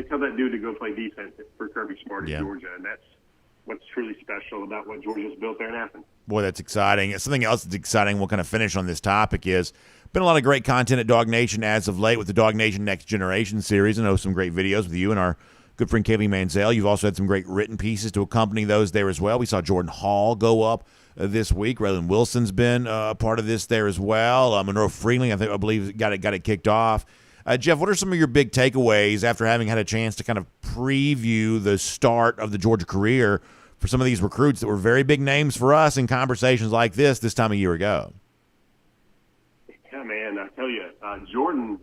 tell that dude to go play defense for Kirby Smart in Georgia, and that's what's truly special about what Georgia's built there in Athens. Boy, that's exciting. Something else that's exciting, we'll kind of finish on this topic, is been a lot of great content at DawgNation as of late with the DawgNation Next Generation series. I know some great videos with you and our good friend Kaylee Manziel. You've also had some great written pieces to accompany those there as well. We saw Jordan Hall go up this week. Raylan Wilson's been a part of this there as well. Monroe Freeling, I believe, got it kicked off. Jeff, what are some of your big takeaways after having had a chance to kind of preview the start of the Georgia career for some of these recruits that were very big names for us in conversations like this time a year ago? Yeah, man, I tell you, Jordan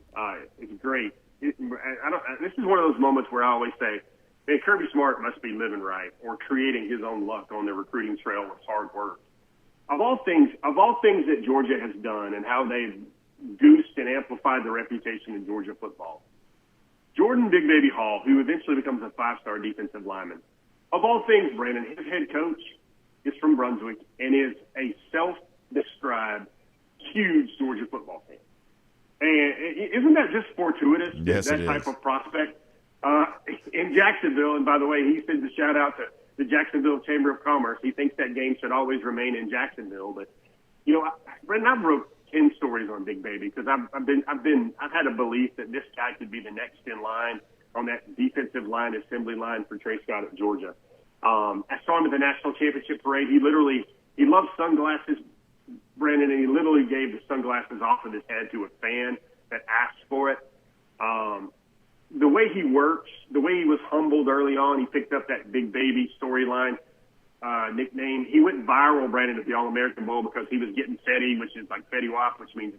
is great. This is one of those moments where I always say, man, Kirby Smart must be living right or creating his own luck on the recruiting trail with hard work. Of all things that Georgia has done and how they've goosed and amplified the reputation in Georgia football, Jordan Big Baby Hall, who eventually becomes a 5-star defensive lineman. Of all things, Brandon, his head coach is from Brunswick and is a self-described huge Georgia football fan. And isn't that just fortuitous? Yes, that it type is. of prospect in Jacksonville. And by the way, he sends a shout out to the Jacksonville Chamber of Commerce. He thinks that game should always remain in Jacksonville. But Brendan, I've wrote 10 stories on Big Baby because I've had a belief that this guy could be the next in line on that defensive line, assembly line for Trey Scott at Georgia. I saw him at the national championship parade. He loves sunglasses, Brandon, and he literally gave the sunglasses off of his head to a fan that asked for it. The way he works, the way he was humbled early on, he picked up that Big Baby storyline nickname. He went viral, Brandon, at the All-American Bowl because he was getting Fetty, which is like Fetty Wap, which means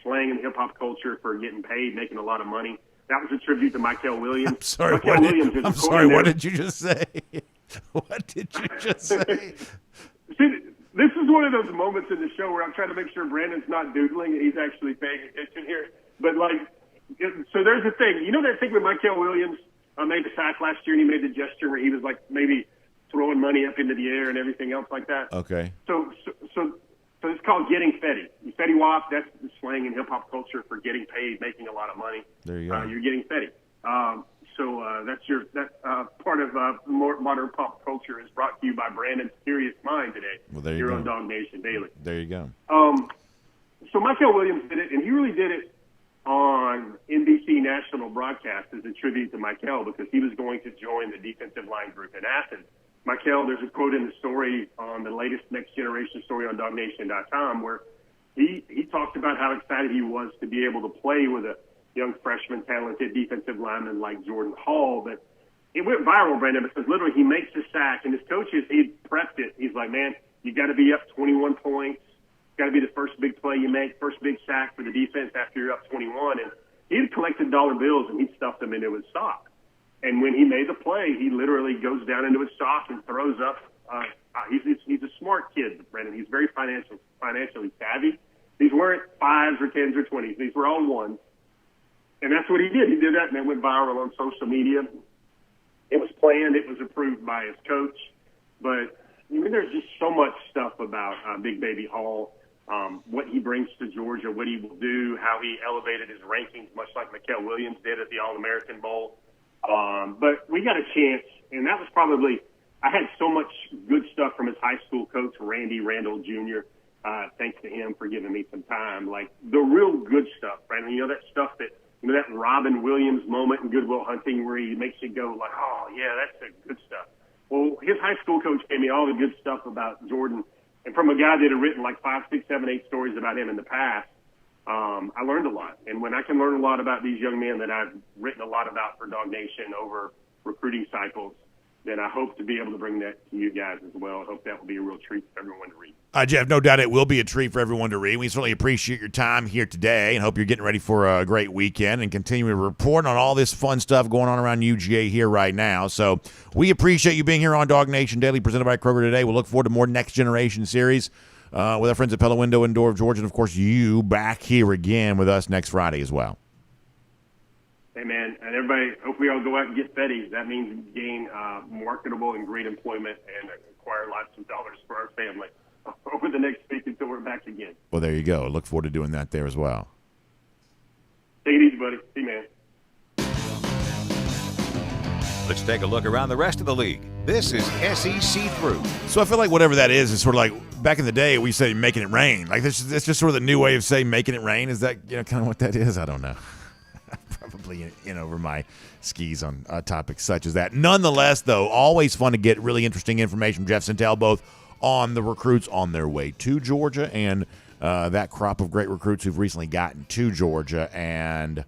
slang in hip-hop culture for getting paid, making a lot of money. That was a tribute to Michel Williams. I'm sorry, what did you just say? What did you just say? See, this is one of those moments in the show where I'm trying to make sure Brandon's not doodling and he's actually paying attention here. But, so there's the thing. You know that thing when Michel Williams made the sack last year and he made the gesture where he was like maybe throwing money up into the air and everything else like that? Okay. So it's called getting Fetty. Fetty Wap, that's the slang in hip-hop culture for getting paid, making a lot of money. There you go. You're getting Fetty. That part of more modern pop culture is brought to you by Brandon's Curious Mind today. Well, there you here go. on DawgNation Daily. There you go. So Michel Williams did it, and he really did it on NBC national broadcast as a tribute to Michel because he was going to join the defensive line group in Athens. Michel, there's a quote in the story on the latest Next Generation story on DawgNation.com where he talked about how excited he was to be able to play with a young freshman talented defensive lineman like Jordan Hall. But it went viral, Brandon, because literally he makes a sack, and his coaches, he prepped it. He's like, man, you got to be up 21 points. Got to be the first big play you make, first big sack for the defense after you're up 21. And he'd collected dollar bills, and he'd stuffed them into his sock. And when he made the play, he literally goes down into his sock and throws up. He's a smart kid, Brandon. He's very financially savvy. These weren't 5s or 10s or 20s. These were all 1s. And that's what he did. He did that, and it went viral on social media. It was planned. It was approved by his coach. But, there's just so much stuff about Big Baby Hall, what he brings to Georgia, what he will do, how he elevated his rankings, much like Michel Williams did at the All-American Bowl. But we got a chance, and that was probably – I had so much good stuff from his high school coach, Randy Randall Jr., thanks to him for giving me some time. Like, the real good stuff, Brandon. That stuff that – that Robin Williams moment in Good Will Hunting where he makes you go like, oh, yeah, that's the good stuff. Well, his high school coach gave me all the good stuff about Jordan. And from a guy that had written like 5, 6, 7, 8 stories about him in the past, I learned a lot. And when I can learn a lot about these young men that I've written a lot about for DawgNation over recruiting cycles, then I hope to be able to bring that to you guys as well. I hope that will be a real treat for everyone to read. Jeff, no doubt it will be a treat for everyone to read. We certainly appreciate your time here today and hope you're getting ready for a great weekend and continue to report on all this fun stuff going on around UGA here right now. So we appreciate you being here on DawgNation Daily presented by Kroger today. We'll look forward to more Next Generation series with our friends at Pella Window and Door of Georgia. And, of course, you back here again with us next Friday as well. Hey, man, and everybody, hope we all go out and get Fetties. That means gain marketable and great employment and acquire lots of dollars for our family over the next week until we're back again. Well, there you go. Look forward to doing that there as well. Take it easy, buddy. See you, man. Let's take a look around the rest of the league. This is SEC Through. So I feel like whatever that is sort of like back in the day we say making it rain. Like that's just sort of the new way of saying making it rain. Is that kind of what that is? I don't know. Probably in over my skis on topics such as that. Nonetheless, though, always fun to get really interesting information from Jeff Sintel, both on the recruits on their way to Georgia and that crop of great recruits who've recently gotten to Georgia and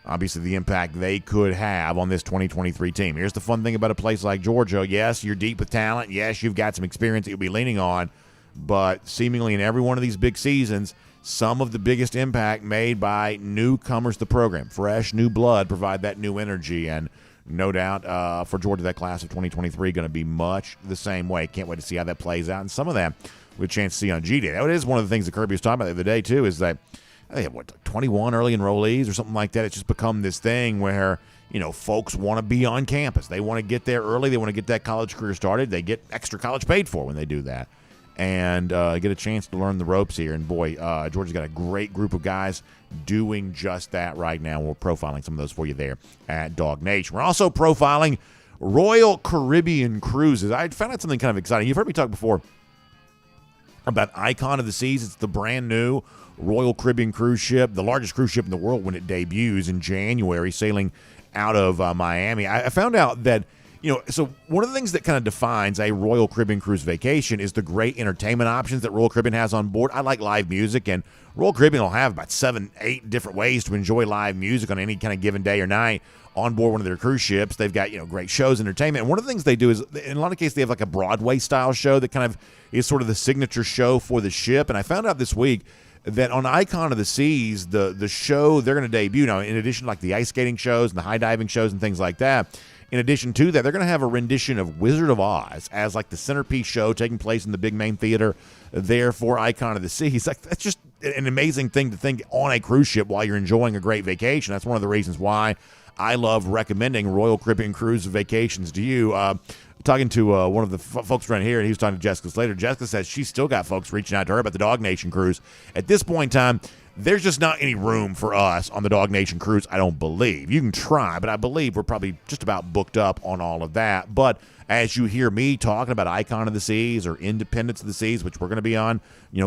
obviously the impact they could have on this 2023 team. Here's the fun thing about a place like Georgia. Yes, you're deep with talent. Yes, you've got some experience that you'll be leaning on, but seemingly in every one of these big seasons, some of the biggest impact made by newcomers to the program. Fresh, new blood provide that new energy, and no doubt for Georgia, that class of 2023 going to be much the same way. Can't wait to see how that plays out, and some of that we have a chance to see on G-Day. That is one of the things that Kirby was talking about the other day, too, is that they have, 21 early enrollees or something like that. It's just become this thing where folks want to be on campus. They want to get there early. They want to get that college career started. They get extra college paid for when they do that, and get a chance to learn the ropes here. And boy, Georgia's got a great group of guys doing just that right now. We're profiling some of those for you there at DawgNation. We're also profiling Royal Caribbean Cruises. I found out something kind of exciting. You've heard me talk before about Icon of the Seas. It's the brand new Royal Caribbean cruise ship, the largest cruise ship in the world when it debuts in January, sailing out of Miami. I found out that, so one of the things that kind of defines a Royal Caribbean cruise vacation is the great entertainment options that Royal Caribbean has on board. I like live music, and Royal Caribbean will have about 7-8 different ways to enjoy live music on any kind of given day or night on board one of their cruise ships. They've got, great shows, entertainment. And one of the things they do is, in a lot of cases, they have like a Broadway-style show that kind of is sort of the signature show for the ship. And I found out this week that on Icon of the Seas, the show they're going to debut now, in addition to like the ice skating shows and the high diving shows and things like that, in addition to that, they're going to have a rendition of Wizard of Oz as like the centerpiece show taking place in the big main theater there for Icon of the Seas. Like, that's just an amazing thing to think on a cruise ship while you're enjoying a great vacation. That's one of the reasons why I love recommending Royal Caribbean Cruise vacations to you. Talking to one of the folks right here, and he was talking to Jessica Slater. Jessica says she's still got folks reaching out to her about the DawgNation Cruise. At this point in time, there's just not any room for us on the DawgNation Cruise, I don't believe. You can try, but I believe we're probably just about booked up on all of that. But as you hear me talking about Icon of the Seas or Independence of the Seas, which we're going to be on,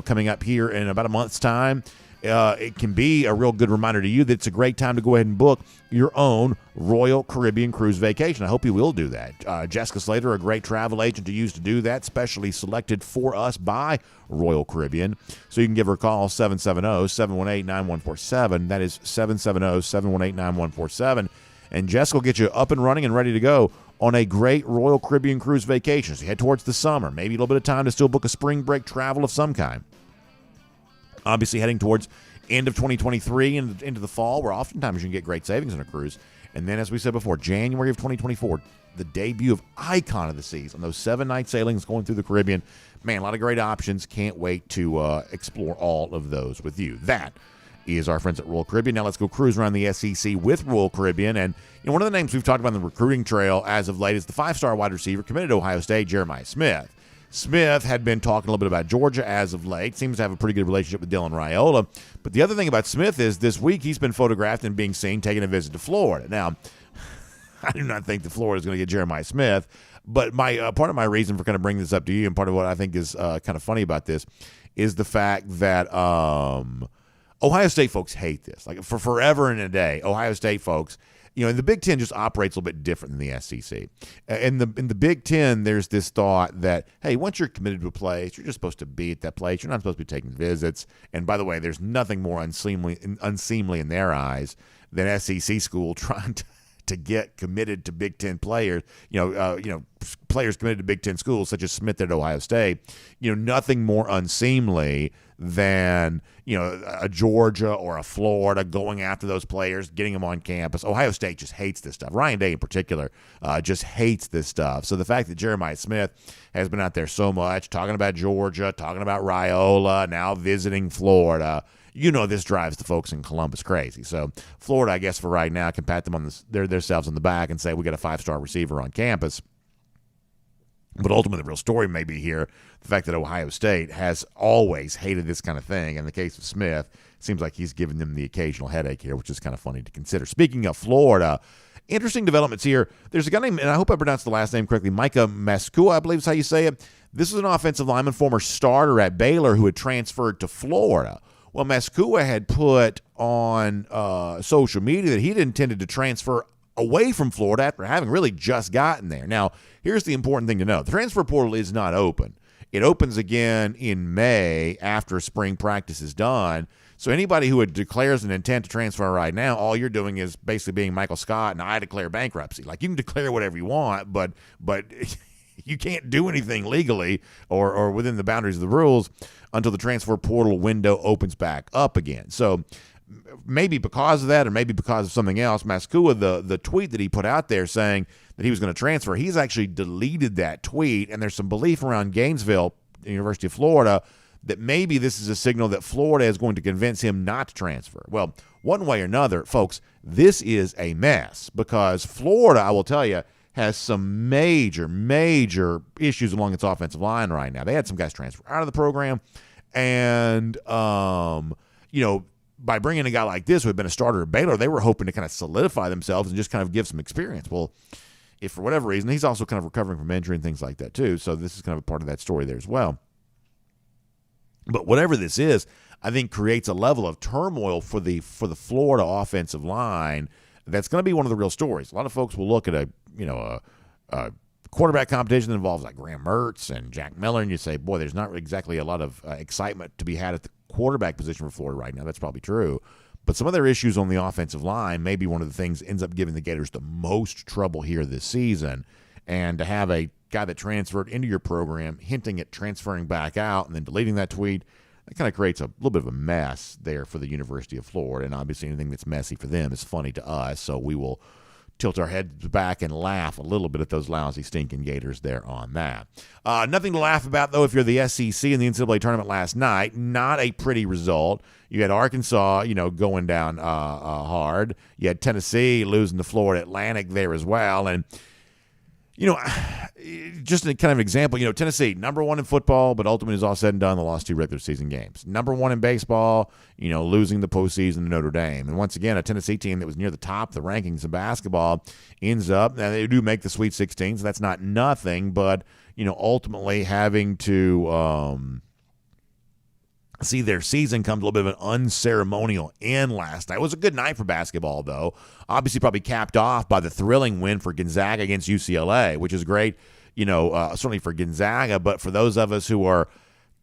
coming up here in about a month's time, it can be a real good reminder to you that it's a great time to go ahead and book your own Royal Caribbean cruise vacation. I hope you will do that. Jessica Slater, a great travel agent to use to do that, specially selected for us by Royal Caribbean. So you can give her a call, 770-718-9147. That is 770-718-9147. And Jessica will get you up and running and ready to go on a great Royal Caribbean cruise vacation. So you head towards the summer, maybe a little bit of time to still book a spring break travel of some kind. Obviously heading towards end of 2023 and into the fall, where oftentimes you can get great savings on a cruise. And then, as we said before, January of 2024, the debut of Icon of the Seas on those 7-night sailings going through the Caribbean. Man, a lot of great options. Can't wait to explore all of those with you. That is our friends at Royal Caribbean. Now let's go cruise around the SEC with Royal Caribbean. And one of the names we've talked about on the recruiting trail as of late is the 5-star wide receiver committed to Ohio State, Jeremiah Smith. Smith had been talking a little bit about Georgia as of late, seems to have a pretty good relationship with Dylan Raiola. But the other thing about Smith is this week he's been photographed and being seen taking a visit to Florida. Now, I do not think that Florida is going to get Jeremiah Smith, but my part of my reason for kind of bringing this up to you, and part of what I think is kind of funny about this, is the fact that Ohio State folks hate this. Like, for forever and a day, Ohio State folks, and the Big Ten just operates a little bit different than the SEC. In the Big Ten, there's this thought that, hey, once you're committed to a place, you're just supposed to be at that place. You're not supposed to be taking visits. And by the way, there's nothing more unseemly in their eyes than SEC school trying to get committed to Big Ten players. Players committed to Big Ten schools such as Smith at Ohio State. Nothing more unseemly than a Georgia or a Florida going after those players, getting them on campus. Ohio State just hates this stuff. Ryan Day in particular just hates this stuff. So the fact that Jeremiah Smith has been out there so much, talking about Georgia, talking about Raiola, now visiting Florida, this drives the folks in Columbus crazy. So Florida, I guess for right now, can pat them on themselves on the back and say, we got a 5-star receiver on campus. But ultimately, the real story may be here, the fact that Ohio State has always hated this kind of thing. In the case of Smith, it seems like he's given them the occasional headache here, which is kind of funny to consider. Speaking of Florida, interesting developments here. There's a guy named, and I hope I pronounced the last name correctly, Micah Maskua, I believe is how you say it. This is an offensive lineman, former starter at Baylor, who had transferred to Florida. Well, Maskua had put on social media that he'd intended to transfer away from Florida after having really just gotten there. Now, here's the important thing to know. The transfer portal is not open. It opens again in May after spring practice is done. So anybody who declares an intent to transfer right now, all you're doing is basically being Michael Scott and I declare bankruptcy. Like, you can declare whatever you want, but you can't do anything legally or within the boundaries of the rules until the transfer portal window opens back up again. So maybe because of that or maybe because of something else, Maskua, the tweet that he put out there saying that he was going to transfer, he's actually deleted that tweet, and there's some belief around Gainesville, the University of Florida, that maybe this is a signal that Florida is going to convince him not to transfer. Well, one way or another, folks, this is a mess because Florida, I will tell you, has some major issues along its offensive line right now. They had some guys transfer out of the program, and by bringing a guy like this who had been a starter at Baylor, they were hoping to kind of solidify themselves and just kind of give some experience. Well, if for whatever reason, he's also kind of recovering from injury and things like that too, so this is kind of a part of that story there as well. But whatever this is, I think creates a level of turmoil for the Florida offensive line that's going to be one of the real stories. A lot of folks will look at a quarterback competition that involves like Graham Mertz and Jack Miller, and you say, boy, there's not exactly a lot of excitement to be had at the quarterback position for Florida right now. That's probably true. But some of their issues on the offensive line may be one of the things that ends up giving the Gators the most trouble here this season. And to have a guy that transferred into your program hinting at transferring back out and then deleting that tweet, that kind of creates a little bit of a mess there for the University of Florida. And obviously anything that's messy for them is funny to us, so we will tilt our heads back and laugh a little bit at those lousy, stinking Gators there on that. Nothing to laugh about, though, if you're the SEC in the NCAA tournament last night. Not a pretty result. You had Arkansas, going down hard. You had Tennessee losing to Florida Atlantic there as well. And, just a kind of an example, Tennessee, number one in football, but ultimately, as all said and done, they lost 2 regular season games. Number one in baseball, losing the postseason to Notre Dame. And once again, a Tennessee team that was near the top of the rankings in basketball ends up, and they do make the Sweet 16, so that's not nothing, but, ultimately having to see their season come to a little bit of an unceremonial end last night. It was a good night for basketball, though. Obviously, probably capped off by the thrilling win for Gonzaga against UCLA, which is great, certainly for Gonzaga. But for those of us who are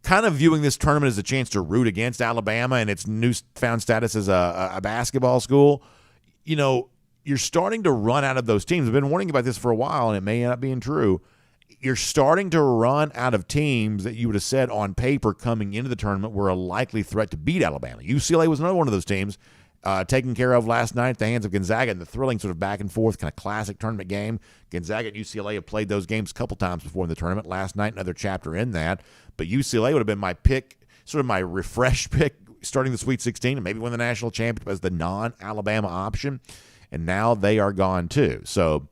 kind of viewing this tournament as a chance to root against Alabama and its newfound status as a basketball school, you're starting to run out of those teams. I've been warning about this for a while, and it may end up being true. You're starting to run out of teams that you would have said on paper coming into the tournament were a likely threat to beat Alabama. UCLA was another one of those teams taken care of last night at the hands of Gonzaga in the thrilling sort of back and forth kind of classic tournament game. Gonzaga and UCLA have played those games a couple times before in the tournament. Last night, another chapter in that. But UCLA would have been my pick, sort of my refresh pick starting the Sweet 16 and maybe win the national championship as the non-Alabama option. And now they are gone too. So,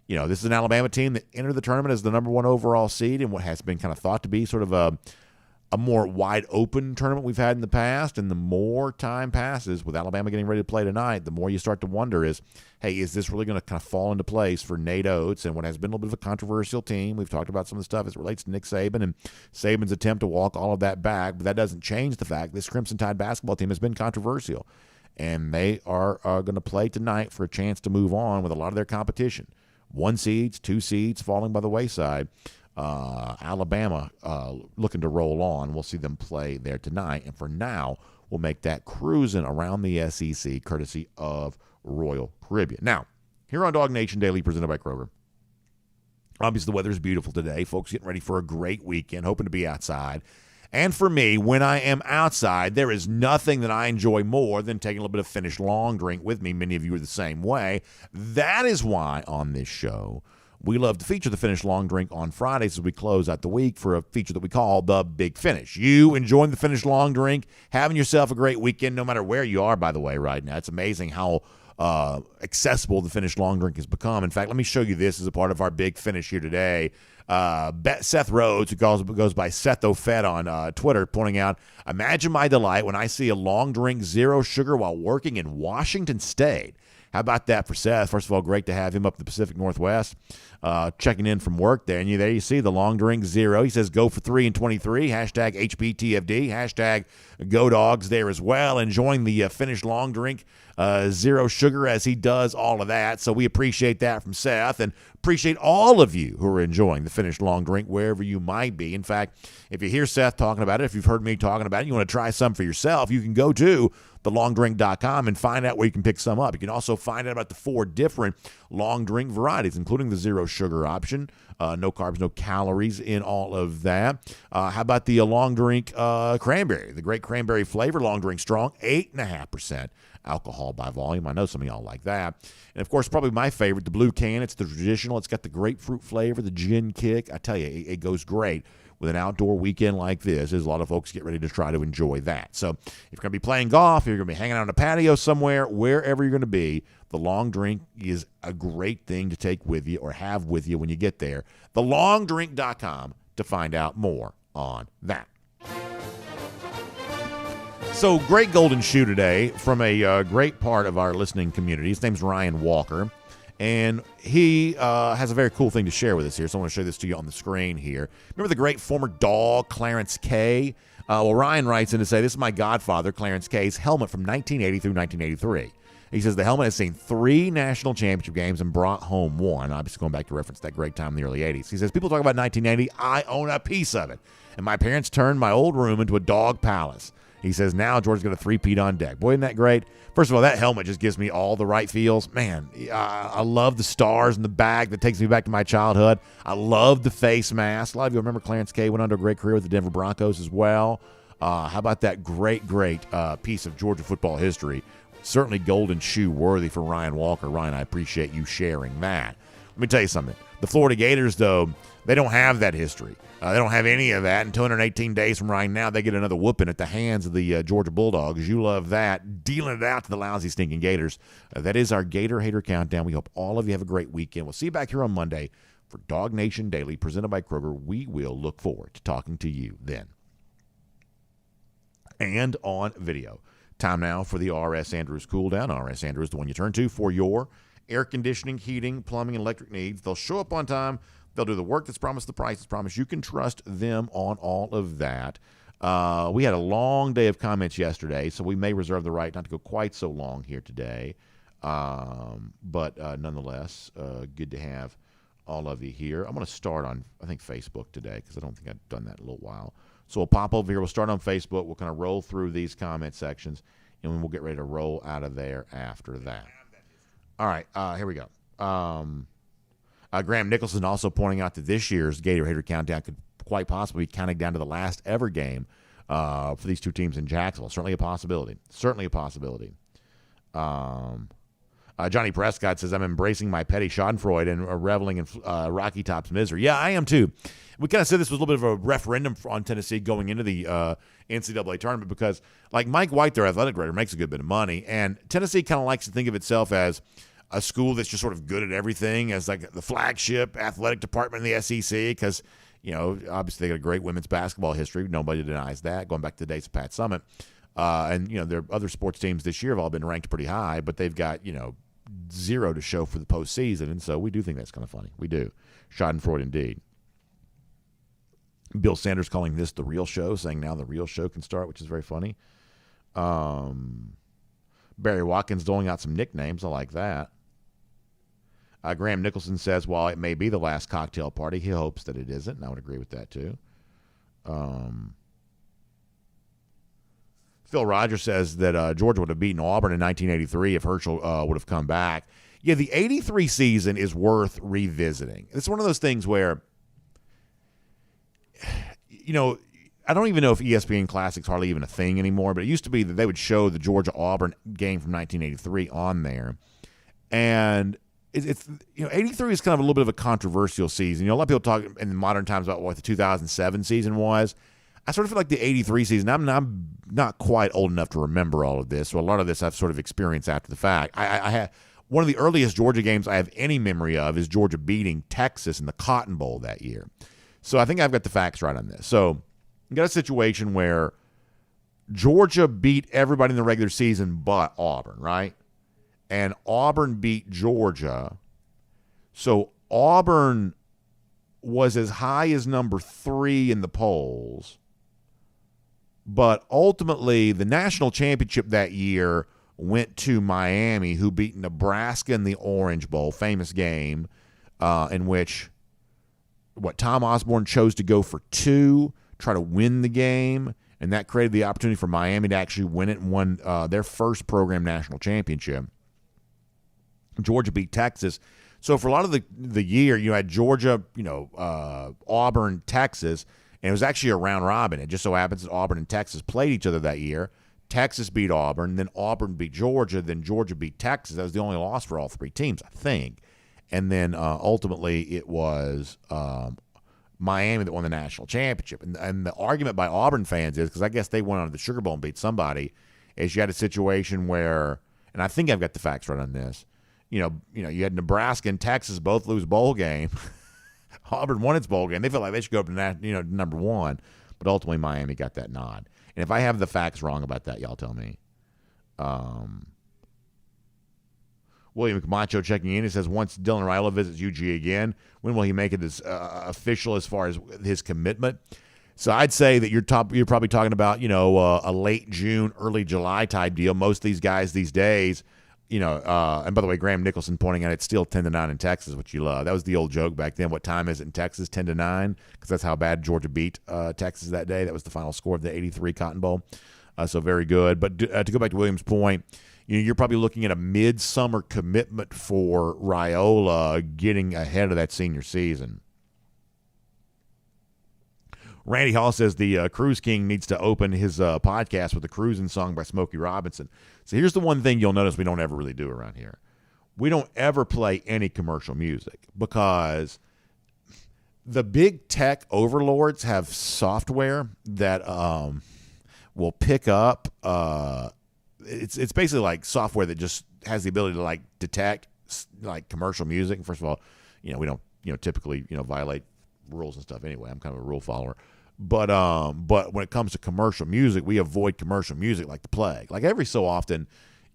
this is an Alabama team that entered the tournament as the number 1 overall seed in what has been kind of thought to be sort of a more wide open tournament we've had in the past. And the more time passes with Alabama getting ready to play tonight, the more you start to wonder is this really going to kind of fall into place for Nate Oates and what has been a little bit of a controversial team? We've talked about some of the stuff as it relates to Nick Saban and Saban's attempt to walk all of that back, but that doesn't change the fact this Crimson Tide basketball team has been controversial. And they are going to play tonight for a chance to move on with a lot of their competition. 1 seeds, 2 seeds falling by the wayside. Alabama looking to roll on. We'll see them play there tonight. And for now, we'll make that cruising around the SEC courtesy of Royal Caribbean. Now, here on DawgNation Daily presented by Kroger. Obviously, the weather is beautiful today. Folks getting ready for a great weekend, hoping to be outside. And for me, when I am outside, there is nothing that I enjoy more than taking a little bit of finished long drink with me. Many of you are the same way. That is why on this show, we love to feature the finished long drink on Fridays as we close out the week for a feature that we call The Big Finish. You enjoying the finished long drink, having yourself a great weekend, no matter where you are, by the way, right now. It's amazing how accessible the finished long drink has become. In fact, let me show you this as a part of our Big Finish here today. Seth Rhodes, who goes by Seth O'Fed on Twitter, pointing out, imagine my delight when I see a long drink, 0 sugar, while working in Washington State. How about that for Seth? First of all, great to have him up in the Pacific Northwest, checking in from work there. And there you see the long drink, 0. He says go for 3 and 23, hashtag HBTFD, hashtag Go Dogs there as well, enjoying the finished long drink, 0 sugar as he does all of that. So we appreciate that from Seth and appreciate all of you who are enjoying the finished long drink wherever you might be. In fact, if you hear Seth talking about it, if you've heard me talking about it, you want to try some for yourself, you can go to thelongdrink.com and find out where you can pick some up. You can also find out about the 4 different long drink varieties, including the 0 sugar option. No carbs, no calories in all of that. How about the long drink cranberry, the great cranberry flavor, long drink strong, 8.5% alcohol by volume. I know some of y'all like that. And, of course, probably my favorite, the blue can. It's the traditional. It's got the grapefruit flavor, the gin kick. I tell you, it goes great with an outdoor weekend like this is a lot of folks get ready to try to enjoy that. So if you're going to be playing golf, if you're going to be hanging out on a patio somewhere, wherever you're going to be, the long drink is a great thing to take with you or have with you when you get there. TheLongDrink.com to find out more on that. So great golden shoe today from a great part of our listening community. His name's Ryan Walker, and he has a very cool thing to share with us here. So I want to show this to you on the screen here. Remember the great former dog Clarence K? Well, Ryan writes in to say, this is my godfather, Clarence K's helmet from 1980 through 1983. He says the helmet has seen 3 national championship games and brought home 1. Obviously going back to reference that great time in the early 80s. He says, people talk about 1980. I own a piece of it. And my parents turned my old room into a dog palace. He says, now Georgia's got a 3-peat on deck. Boy, isn't that great? First of all, that helmet just gives me all the right feels. Man, I love the stars in the back. That takes me back to my childhood. I love the face mask. A lot of you remember Clarence K went on to a great career with the Denver Broncos as well. How about that great piece of Georgia football history? Certainly golden shoe worthy for Ryan Walker. Ryan, I appreciate you sharing that. Let me tell you something. The Florida Gators, though, they don't have that history. They don't have any of that. And 218 days from right now, they get another whooping at the hands of the Georgia Bulldogs. You love that. Dealing it out to the lousy, stinking Gators. That is our Gator Hater Countdown. We hope all of you have a great weekend. We'll see you back here on Monday for DawgNation Daily, presented by Kroger. We will look forward to talking to you then. And on video. Time now for the R.S. Andrews Cooldown. R.S. Andrews, the one you turn to for your air conditioning, heating, plumbing, and electric needs. They'll show up on time. They'll do the work that's promised, the price that's promised. You can trust them on all of that. We had a long day of comments yesterday, so we may reserve the right not to go quite so long here today. But nonetheless, good to have all of you here. I'm going to start on, I think, Facebook today because I don't think I've done that in a little while. So we'll pop over here. We'll start on Facebook. We'll kind of roll through these comment sections, and we'll get ready to roll out of there after that. All right, here we go. Graham Nicholson also pointing out that this year's Gator Hater Countdown could quite possibly be counting down to the last ever game for these two teams in Jacksonville. Certainly a possibility. Certainly a possibility. Johnny Prescott says, I'm embracing my petty schadenfreude and reveling in Rocky Top's misery. Yeah, I am too. We kind of said this was a little bit of a referendum on Tennessee going into the NCAA tournament because, like Mike White, their athletic director, makes a good bit of money, and Tennessee kind of likes to think of itself as a school that's just sort of good at everything, as like the flagship athletic department in the SEC because, you know, obviously they got a great women's basketball history. Nobody denies that, going back to the days of Pat Summitt. And, you know, their other sports teams this year have all been ranked pretty high, but they've got, you know, 0 to show for the postseason. And so we do think that's kind of funny. We do. Schadenfreude indeed. Bill Sanders calling this the real show, saying now the real show can start, which is very funny. Barry Watkins doling out some nicknames. I like that. Graham Nicholson says, while it may be the last cocktail party, he hopes that it isn't, and I would agree with that too. Phil Rogers says that Georgia would have beaten Auburn in 1983 if Herschel would have come back. Yeah, the 83 season is worth revisiting. It's one of those things where, you know, I don't even know if ESPN Classic's hardly even a thing anymore, but it used to be that they would show the Georgia-Auburn game from 1983 on there. And it's you know, 83 is kind of a little bit of a controversial season. You know, a lot of people talk in modern times about what the 2007 season was. I sort of feel like the 83 season, I'm not quite old enough to remember all of this, so a lot of this I've sort of experienced after the fact. I had one of the earliest Georgia games I have any memory of is Georgia beating Texas in the Cotton Bowl that year. So I think I've got the facts right on this. So you got a situation where Georgia beat everybody in the regular season but Auburn, right? And Auburn beat Georgia. So Auburn was as high as number 3 in the polls. But ultimately, the national championship that year went to Miami, who beat Nebraska in the Orange Bowl, famous game in which Tom Osborne chose to go for 2, try to win the game, and that created the opportunity for Miami to actually win it and won their first program national championship. Georgia beat Texas. So for a lot of the year, you had Georgia, Auburn, Texas, and it was actually a round robin. It just so happens that Auburn and Texas played each other that year. Texas beat Auburn, then Auburn beat Georgia, then Georgia beat Texas. That was the only loss for all 3 teams, I think. And then ultimately it was Miami that won the national championship. And the argument by Auburn fans is, because I guess they went on to the Sugar Bowl and beat somebody, is you had a situation where, and I think I've got the facts right on this, you had Nebraska and Texas both lose bowl game. Auburn won its bowl game. They felt like they should go up to number one, but ultimately Miami got that nod. And if I have the facts wrong about that, y'all tell me. William Camacho checking in. He says, once Dylan Raiola visits UGA again, when will he make it as official as far as his commitment? So I'd say that you're probably talking about, a late June, early July type deal. Most of these guys these days, and by the way, Graham Nicholson pointing out it's still 10-9 in Texas, which you love. That was the old joke back then. What time is it in Texas? 10-9, because that's how bad Georgia beat Texas that day. That was the final score of the '83 Cotton Bowl. So very good. But to go back to William's point, you're probably looking at a midsummer commitment for Raiola getting ahead of that senior season. Randy Hall says the Cruise King needs to open his podcast with the Cruising Song by Smokey Robinson. So here's the one thing you'll notice we don't ever really do around here. We don't ever play any commercial music because the big tech overlords have software that will pick up it's basically like software that just has the ability to like detect like commercial music. First of all, we don't typically violate rules and stuff anyway. I'm kind of a rule follower. But when it comes to commercial music, we avoid commercial music like the plague. Like every so often,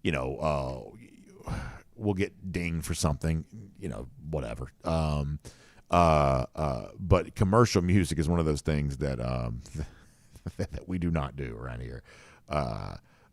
we'll get dinged for something, whatever. But commercial music is one of those things that that we do not do around here.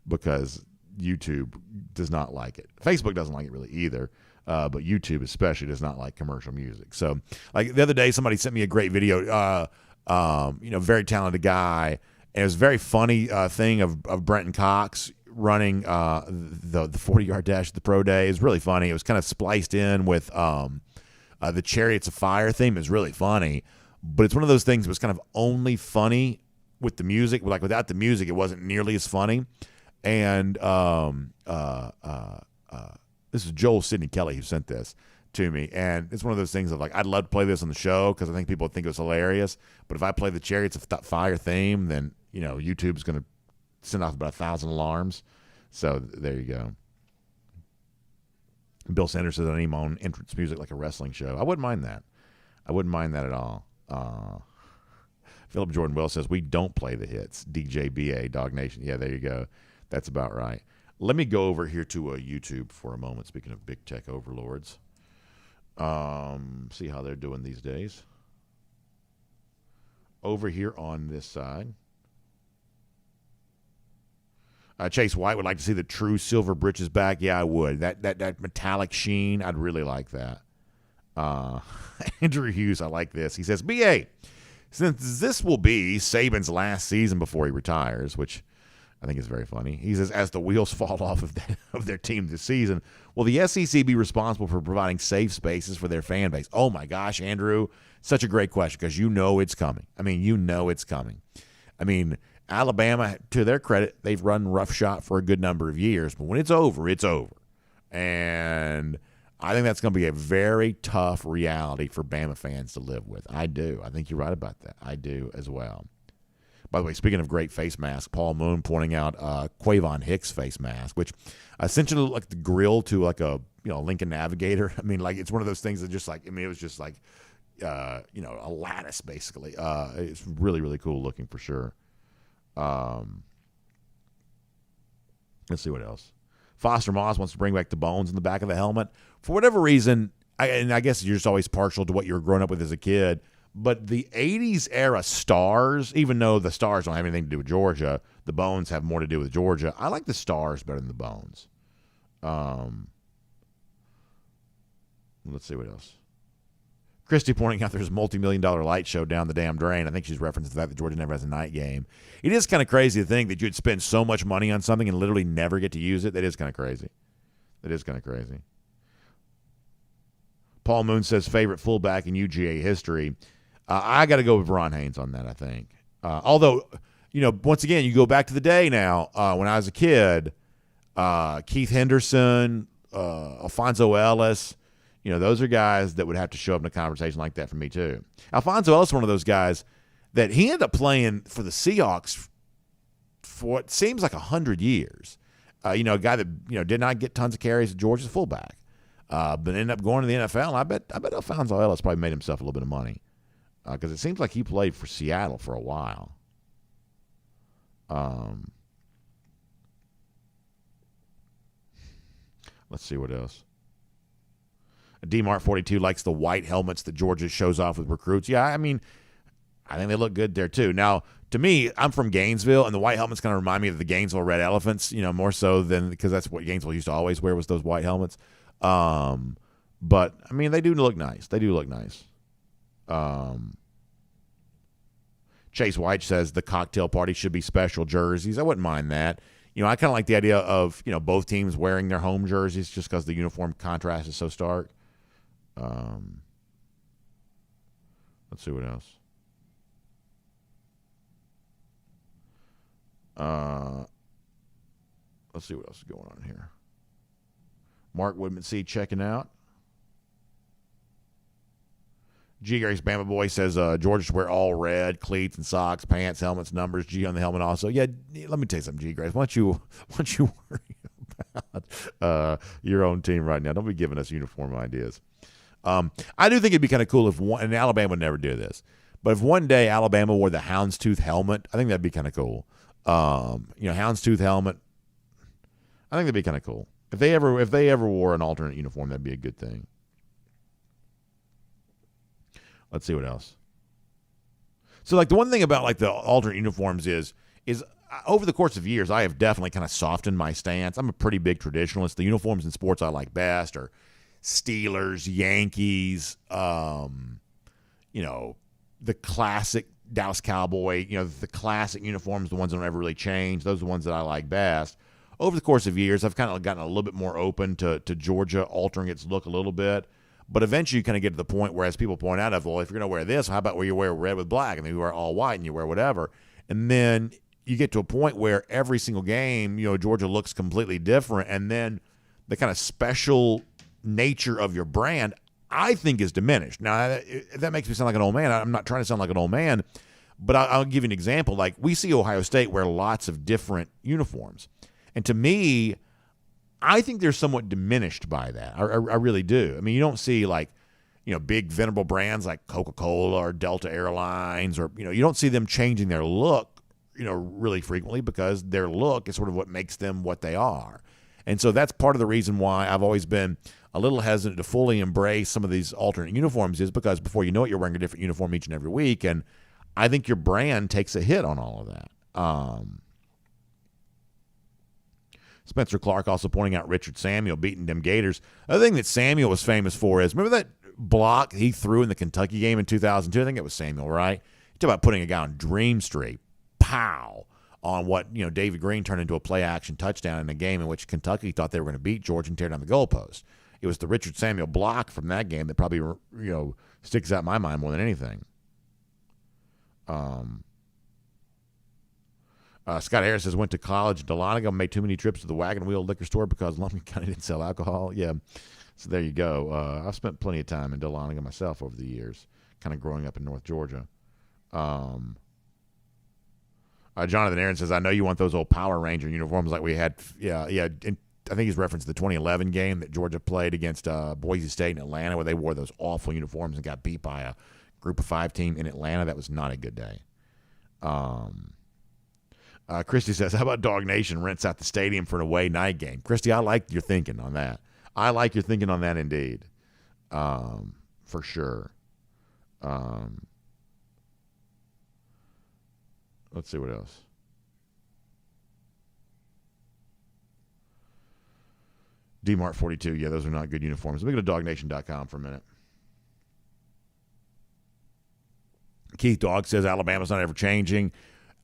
Because YouTube does not like it. Facebook doesn't like it really either, but YouTube especially does not like commercial music. So, like the other day, somebody sent me a great video. Very talented guy, and it was a very funny thing of Brenton Cox running the 40-yard dash at the pro day. It was really funny. It was kind of spliced in with the Chariots of Fire theme. It was really funny, but it's one of those things that was kind of only funny with the music. Like without the music, it wasn't nearly as funny. And this is Joel Sidney Kelly who sent this to me. And it's one of those things of like, I'd love to play this on the show because I think people would think it was hilarious. But if I play the Chariots of Fire theme, then, YouTube's going to send off about 1,000 alarms. So there you go. Bill Sanders says I need my own entrance music like a wrestling show. I wouldn't mind that. I wouldn't mind that at all. Philip Jordan Wells says we don't play the hits. DJ BA, DawgNation. Yeah, there you go. That's about right. Let me go over here to YouTube for a moment, speaking of big tech overlords. See how they're doing these days. Over here on this side. Chase White would like to see the true silver britches back. Yeah, I would. That metallic sheen, I'd really like that. Andrew Hughes, I like this. He says, BA, since this will be Saban's last season before he retires, which I think is very funny. He says, as the wheels fall off of their team this season, will the SEC be responsible for providing safe spaces for their fan base? Oh, my gosh, Andrew, such a great question because it's coming. It's coming. Alabama, to their credit, they've run roughshod for a good number of years, but when it's over, it's over. And I think that's going to be a very tough reality for Bama fans to live with. I do. I think you're right about that. I do as well. By the way, speaking of great face masks, Paul Moon pointing out Quavon Hicks face mask, which essentially looked like the grill to like a Lincoln Navigator. It's one of those things that just it was just like a lattice basically. It's really, really cool looking for sure. Let's see what else. Foster Moss wants to bring back the bones in the back of the helmet. For whatever reason, I guess you're just always partial to what you were growing up with as a kid, but the 80s era stars, even though the stars don't have anything to do with Georgia, the bones have more to do with Georgia. I like the stars better than the bones. Let's see what else. Christy pointing out there's a multi-million-dollar light show down the damn drain. I think she's referencing the fact that Georgia never has a night game. It is kind of crazy to think that you'd spend so much money on something and literally never get to use it. That is kind of crazy. Paul Moon says favorite fullback in UGA history. I got to go with Ron Haynes on that, I think. Although, once again, you go back to the day now when I was a kid, Keith Henderson, Alfonso Ellis, those are guys that would have to show up in a conversation like that for me too. Alfonso Ellis is one of those guys that he ended up playing for the Seahawks for what seems like 100 years. A guy that did not get tons of carries at Georgia's fullback, but ended up going to the NFL. And I bet Alfonso Ellis probably made himself a little bit of money because it seems like he played for Seattle for a while. Let's see what else. DMart42 likes the white helmets that Georgia shows off with recruits. Yeah, I mean, I think they look good there too. Now, to me, I'm from Gainesville, and the white helmets kind of remind me of the Gainesville Red Elephants, more so than because that's what Gainesville used to always wear was those white helmets. But I mean, they do look nice. Chase White says the cocktail party should be special jerseys. I wouldn't mind that. I kind of like the idea of both teams wearing their home jerseys just because the uniform contrast is so stark. Let's see what else. Let's see what else is going on here. Mark Woodman C checking out. G. Grace Bama Boy says Georgia should wear all red, cleats and socks, pants, helmets, numbers, G on the helmet also. Yeah, let me tell you something, G. Grace. Why don't you worry about your own team right now? Don't be giving us uniform ideas. I do think it'd be kind of cool if and Alabama would never do this, but if one day Alabama wore the houndstooth helmet, I think that'd be kind of cool. Houndstooth helmet. I think that'd be kind of cool. If they ever wore an alternate uniform, that'd be a good thing. Let's see what else. So, the one thing about, the alternate uniforms is over the course of years, I have definitely kind of softened my stance. I'm a pretty big traditionalist. The uniforms in sports I like best are Steelers, Yankees, the classic Dallas Cowboy, the classic uniforms, the ones that don't ever really change. Those are the ones that I like best. Over the course of years, I've kind of gotten a little bit more open to Georgia altering its look a little bit. But eventually you kind of get to the point where, as people point out, if you're going to wear this, how about where you wear red with black, and then you wear all white and you wear whatever. And then you get to a point where every single game, Georgia looks completely different. And then the kind of special nature of your brand, I think, is diminished. Now, that makes me sound like an old man. I'm not trying to sound like an old man, but I'll give you an example. We see Ohio State wear lots of different uniforms. And to me, I think they're somewhat diminished by that. I really do. I mean, you don't see big venerable brands like Coca-Cola or Delta Airlines, or you don't see them changing their look, really frequently, because their look is sort of what makes them what they are. And so that's part of the reason why I've always been a little hesitant to fully embrace some of these alternate uniforms, is because before you know it, you're wearing a different uniform each and every week, and I think your brand takes a hit on all of that. Spencer Clark also pointing out Richard Samuel beating them Gators. The thing that Samuel was famous for is, remember that block he threw in the Kentucky game in 2002? I think it was Samuel, right? He talked about putting a guy on Dream Street, pow, on what David Green turned into a play-action touchdown in a game in which Kentucky thought they were going to beat Georgia and tear down the goalpost. It was the Richard Samuel block from that game that probably sticks out in my mind more than anything. Scott Harris says, went to college in Dahlonega, made too many trips to the Wagon Wheel liquor store because Lumpkin County didn't sell alcohol. Yeah, so there you go. I've spent plenty of time in Dahlonega myself over the years, kind of growing up in North Georgia. Jonathan Aaron says, I know you want those old Power Ranger uniforms like we had. Yeah. And I think he's referenced the 2011 game that Georgia played against Boise State in Atlanta, where they wore those awful uniforms and got beat by a Group of 5 team in Atlanta. That was not a good day. Christy says, how about DawgNation rents out the stadium for an away night game? Christy, I like your thinking on that. I like your thinking on that indeed. For sure. Let's see what else. DMart42, yeah, those are not good uniforms. Let me go to DawgNation.com for a minute. Keith Dog says Alabama's not ever changing.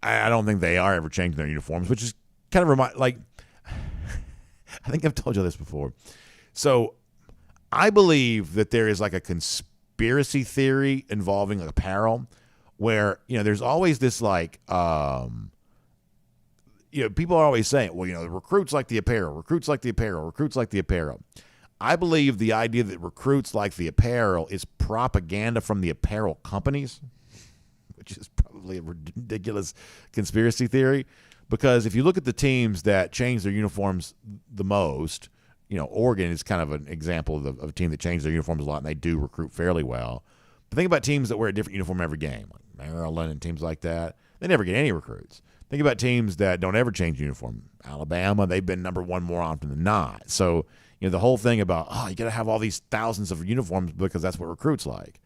I don't think they are ever changing their uniforms, which is kind of I think I've told you this before. So I believe that there is a conspiracy theory involving apparel where, there's always this people are always saying, well, the recruits like the apparel, recruits like the apparel, recruits like the apparel. I believe the idea that recruits like the apparel is propaganda from the apparel companies, which is probably a ridiculous conspiracy theory. Because if you look at the teams that change their uniforms the most, Oregon is kind of an example of a team that changed their uniforms a lot, and they do recruit fairly well. But think about teams that wear a different uniform every game, like Maryland and teams like that. They never get any recruits. Think about teams that don't ever change uniform. Alabama, they've been number one more often than not. So, the whole thing about, you got to have all these thousands of uniforms because that's what recruits like.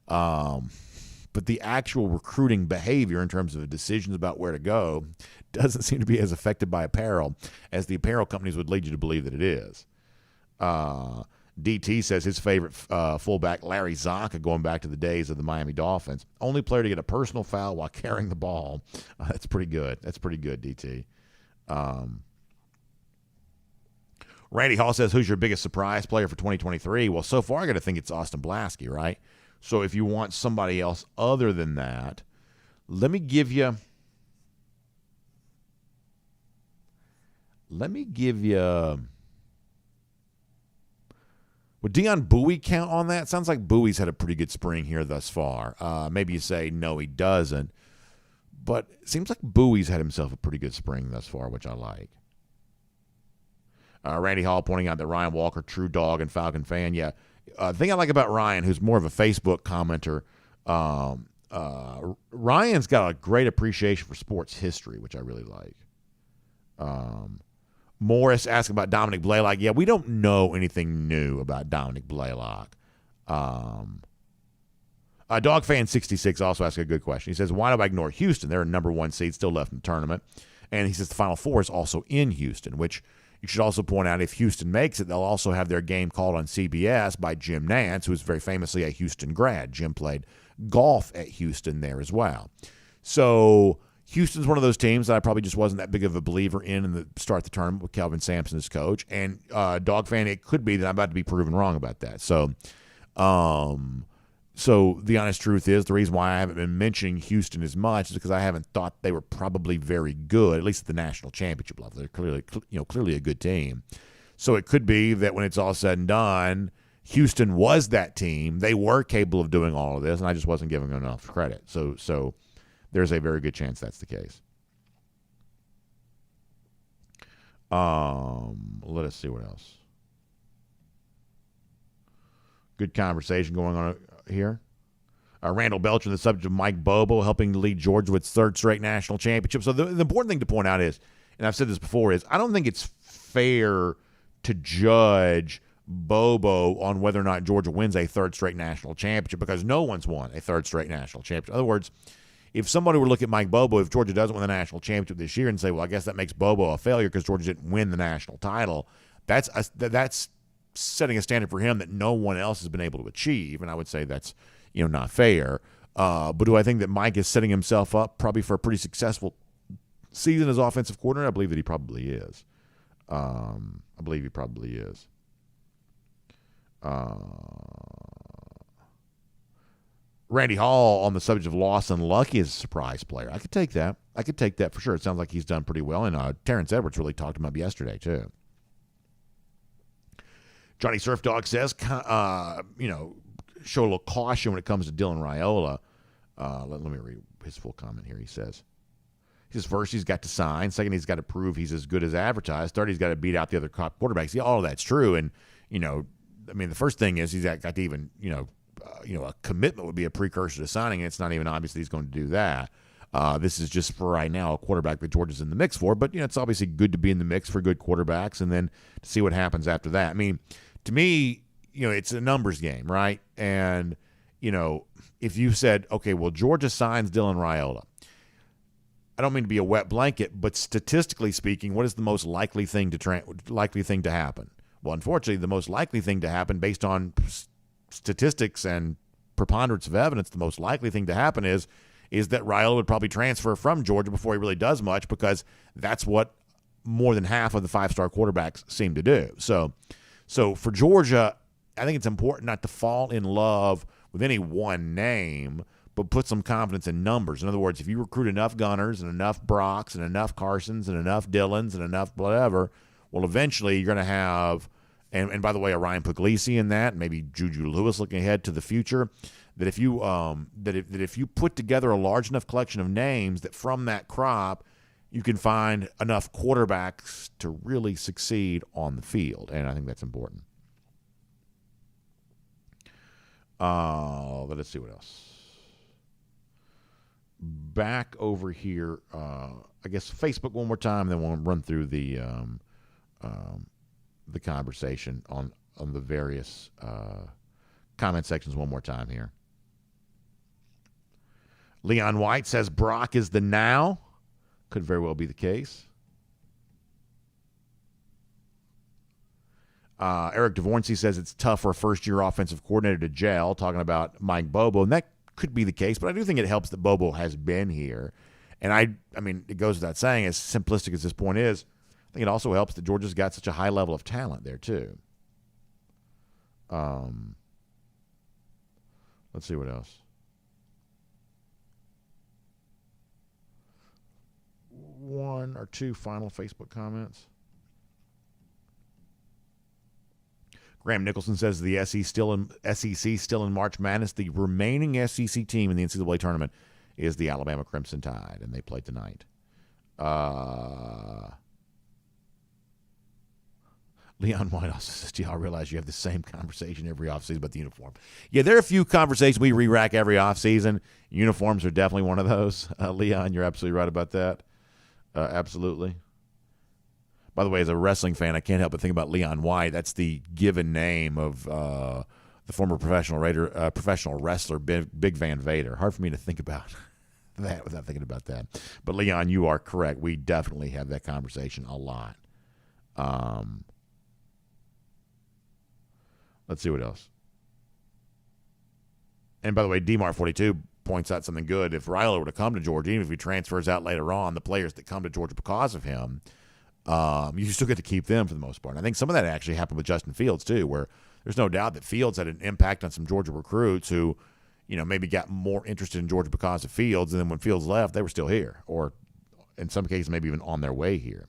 But the actual recruiting behavior in terms of decisions about where to go doesn't seem to be as affected by apparel as the apparel companies would lead you to believe that it is. DT says his favorite fullback, Larry Zonka, going back to the days of the Miami Dolphins. Only player to get a personal foul while carrying the ball. That's pretty good. That's pretty good, DT. Randy Hall says, who's your biggest surprise player for 2023? Well, so far I got to think it's Austin Blasky, right? So if you want somebody else other than that, let me give you would Deion Bowie count on that? Sounds like Bowie's had a pretty good spring here thus far. Maybe you say, no, he doesn't. But it seems like Bowie's had himself a pretty good spring thus far, which I like. Randy Hall pointing out that Ryan Walker, true dog and Falcon fan. Yeah, the thing I like about Ryan, who's more of a Facebook commenter, Ryan's got a great appreciation for sports history, which I really like. Morris asking about Dominic Blaylock. Yeah, we don't know anything new about Dominic Blaylock. DogFan66 also asked a good question. He says, why do I ignore Houston? They're a number one seed still left in the tournament. And he says the Final Four is also in Houston, which you should also point out if Houston makes it, they'll also have their game called on CBS by Jim Nantz, who is very famously a Houston grad. Jim played golf at Houston there as well. So Houston's one of those teams that I probably just wasn't that big of a believer in the start of the tournament with Kelvin Sampson as coach. And Dog Fan, it could be that I'm about to be proven wrong about that. So the honest truth is the reason why I haven't been mentioning Houston as much is because I haven't thought they were probably very good, at least at the national championship level. They're clearly a good team. So it could be that when it's all said and done, Houston was that team. They were capable of doing all of this, and I just wasn't giving them enough credit. So there's a very good chance that's the case. Let us see what else. Good conversation going on here. Randall Belcher, the subject of Mike Bobo helping to lead Georgia with third straight national championship. So the important thing to point out is, and I've said this before, is I don't think it's fair to judge Bobo on whether or not Georgia wins a third straight national championship because no one's won a third straight national championship. In other words, if somebody were to look at Mike Bobo, if Georgia doesn't win the national championship this year and say, well, I guess that makes Bobo a failure because Georgia didn't win the national title, that's setting a standard for him that no one else has been able to achieve, and I would say that's not fair. But do I think that Mike is setting himself up probably for a pretty successful season as offensive coordinator? I believe that he probably is. Randy Hall on the subject of Lawson Lucky as a surprise player. I could take that. For sure. It sounds like he's done pretty well, and Terrence Edwards really talked him up yesterday too. Johnny Surf Dog says, show a little caution when it comes to Dylan Raiola. Let me read his full comment here. He says, first, he's got to sign. Second, he's got to prove he's as good as advertised. Third, he's got to beat out the other quarterbacks. Yeah, all of that's true. And, the first thing is he's got to even, a commitment would be a precursor to signing, and it's not even obvious that he's going to do that. This is just for right now a quarterback that Georgia's in the mix for. But, it's obviously good to be in the mix for good quarterbacks and then to see what happens after that. To me, it's a numbers game, right? And, if you said, okay, well, Georgia signs Dylan Raiola, I don't mean to be a wet blanket, but statistically speaking, what is the most likely thing to happen? Well, unfortunately, the most likely thing to happen based on statistics and preponderance of evidence, the most likely thing to happen is that Raiola would probably transfer from Georgia before he really does much because that's what more than half of the five-star quarterbacks seem to do. So for Georgia, I think it's important not to fall in love with any one name, but put some confidence in numbers. In other words, if you recruit enough Gunners and enough Brocks and enough Carsons and enough Dillons and enough whatever, well, eventually you're going to have and by the way, a Ryan Puglisi in that, maybe Juju Lewis looking ahead to the future, that if you if you put together a large enough collection of names that from that crop you can find enough quarterbacks to really succeed on the field, and I think that's important. But let's see what else. Back over here, I guess Facebook one more time, then we'll run through the conversation on the various comment sections one more time here. Leon White says Brock is the now. Could very well be the case. Eric DeVornsey says it's tough for a first-year offensive coordinator to gel, talking about Mike Bobo, and that could be the case, but I do think it helps that Bobo has been here. And I mean, it goes without saying, as simplistic as this point is, I think it also helps that Georgia's got such a high level of talent there, too. Let's see what else. One or two final Facebook comments. Graham Nicholson says the SEC still in March Madness. The remaining SEC team in the NCAA tournament is the Alabama Crimson Tide, and they play tonight. Leon White also says, do y'all realize you have the same conversation every offseason about the uniform? Yeah, there are a few conversations we re-rack every offseason. Uniforms are definitely one of those. Leon, you're absolutely right about that. Absolutely. By the way, as a wrestling fan, I can't help but think about Leon White. That's the given name of the former professional wrestler, Big Van Vader. Hard for me to think about that without thinking about that. But, Leon, you are correct. We definitely have that conversation a lot. Let's see what else. And, by the way, DMAR42 points out something good. If Raiola were to come to Georgia, even if he transfers out later on, the players that come to Georgia because of him, you still get to keep them for the most part. And I think some of that actually happened with Justin Fields, too, where there's no doubt that Fields had an impact on some Georgia recruits who, maybe got more interested in Georgia because of Fields, and then when Fields left, they were still here, or in some cases maybe even on their way here.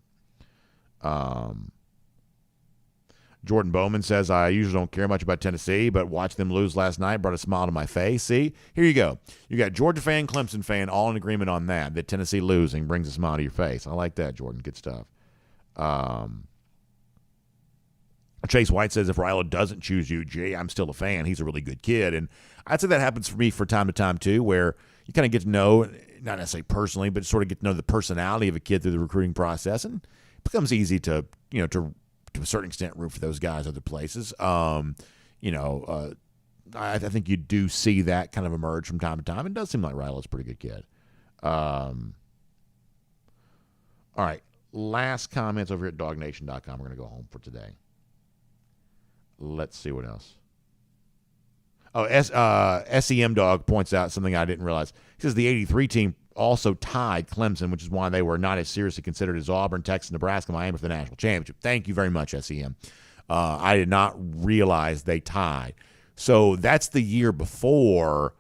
Jordan Bowman says, I usually don't care much about Tennessee, but watching them lose last night brought a smile to my face. See, here you go. You got Georgia fan, Clemson fan, all in agreement on that Tennessee losing brings a smile to your face. I like that, Jordan. Good stuff. Chase White says, if Raiola doesn't choose UGA, I'm still a fan. He's a really good kid. And I'd say that happens for me from time to time, too, where you kind of get to know, not necessarily personally, but sort of get to know the personality of a kid through the recruiting process. And it becomes easy to a certain extent, root for those guys other places. I think you do see that kind of emerge from time to time. It does seem like Raiola's a pretty good kid. All right. Last comments over here at DawgNation.com. We're going to go home for today. Let's see what else. Oh, SEM Dog points out something I didn't realize. He says the 83 team also tied Clemson, which is why they were not as seriously considered as Auburn, Texas, Nebraska, Miami for the national championship. Thank you very much, SEM. I did not realize they tied. So that's the year before,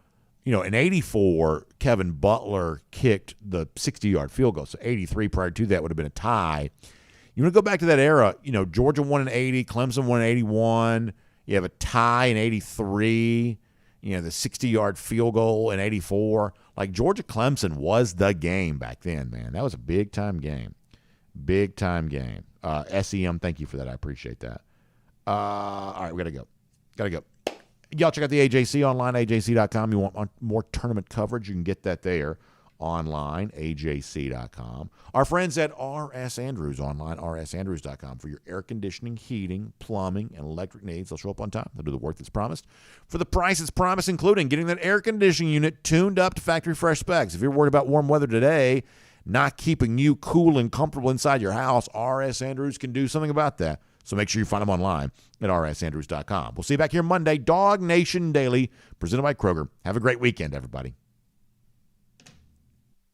in 84, Kevin Butler kicked the 60-yard field goal. So 83 prior to that would have been a tie. You want to go back to that era, Georgia won in 80, Clemson won in 81. You have a tie in 83. The 60-yard field goal in 84. Like, Georgia-Clemson was the game back then, man. That was a big-time game. Big-time game. SEM, thank you for that. I appreciate that. All right, we got to go. Y'all check out the AJC online, ajc.com. You want more tournament coverage, you can get that there online, ajc.com. Our friends at R.S. Andrews online, rsandrews.com, for your air conditioning, heating, plumbing, and electric needs. They'll show up on time. They'll do the work that's promised for the price it's promised, including getting that air conditioning unit tuned up to factory fresh specs. If you're worried about warm weather today not keeping you cool and comfortable inside your house, R.S. Andrews can do something about that. So make sure you find them online at rsandrews.com. We'll see you back here Monday. DawgNation Daily, presented by Kroger. Have a great weekend, everybody.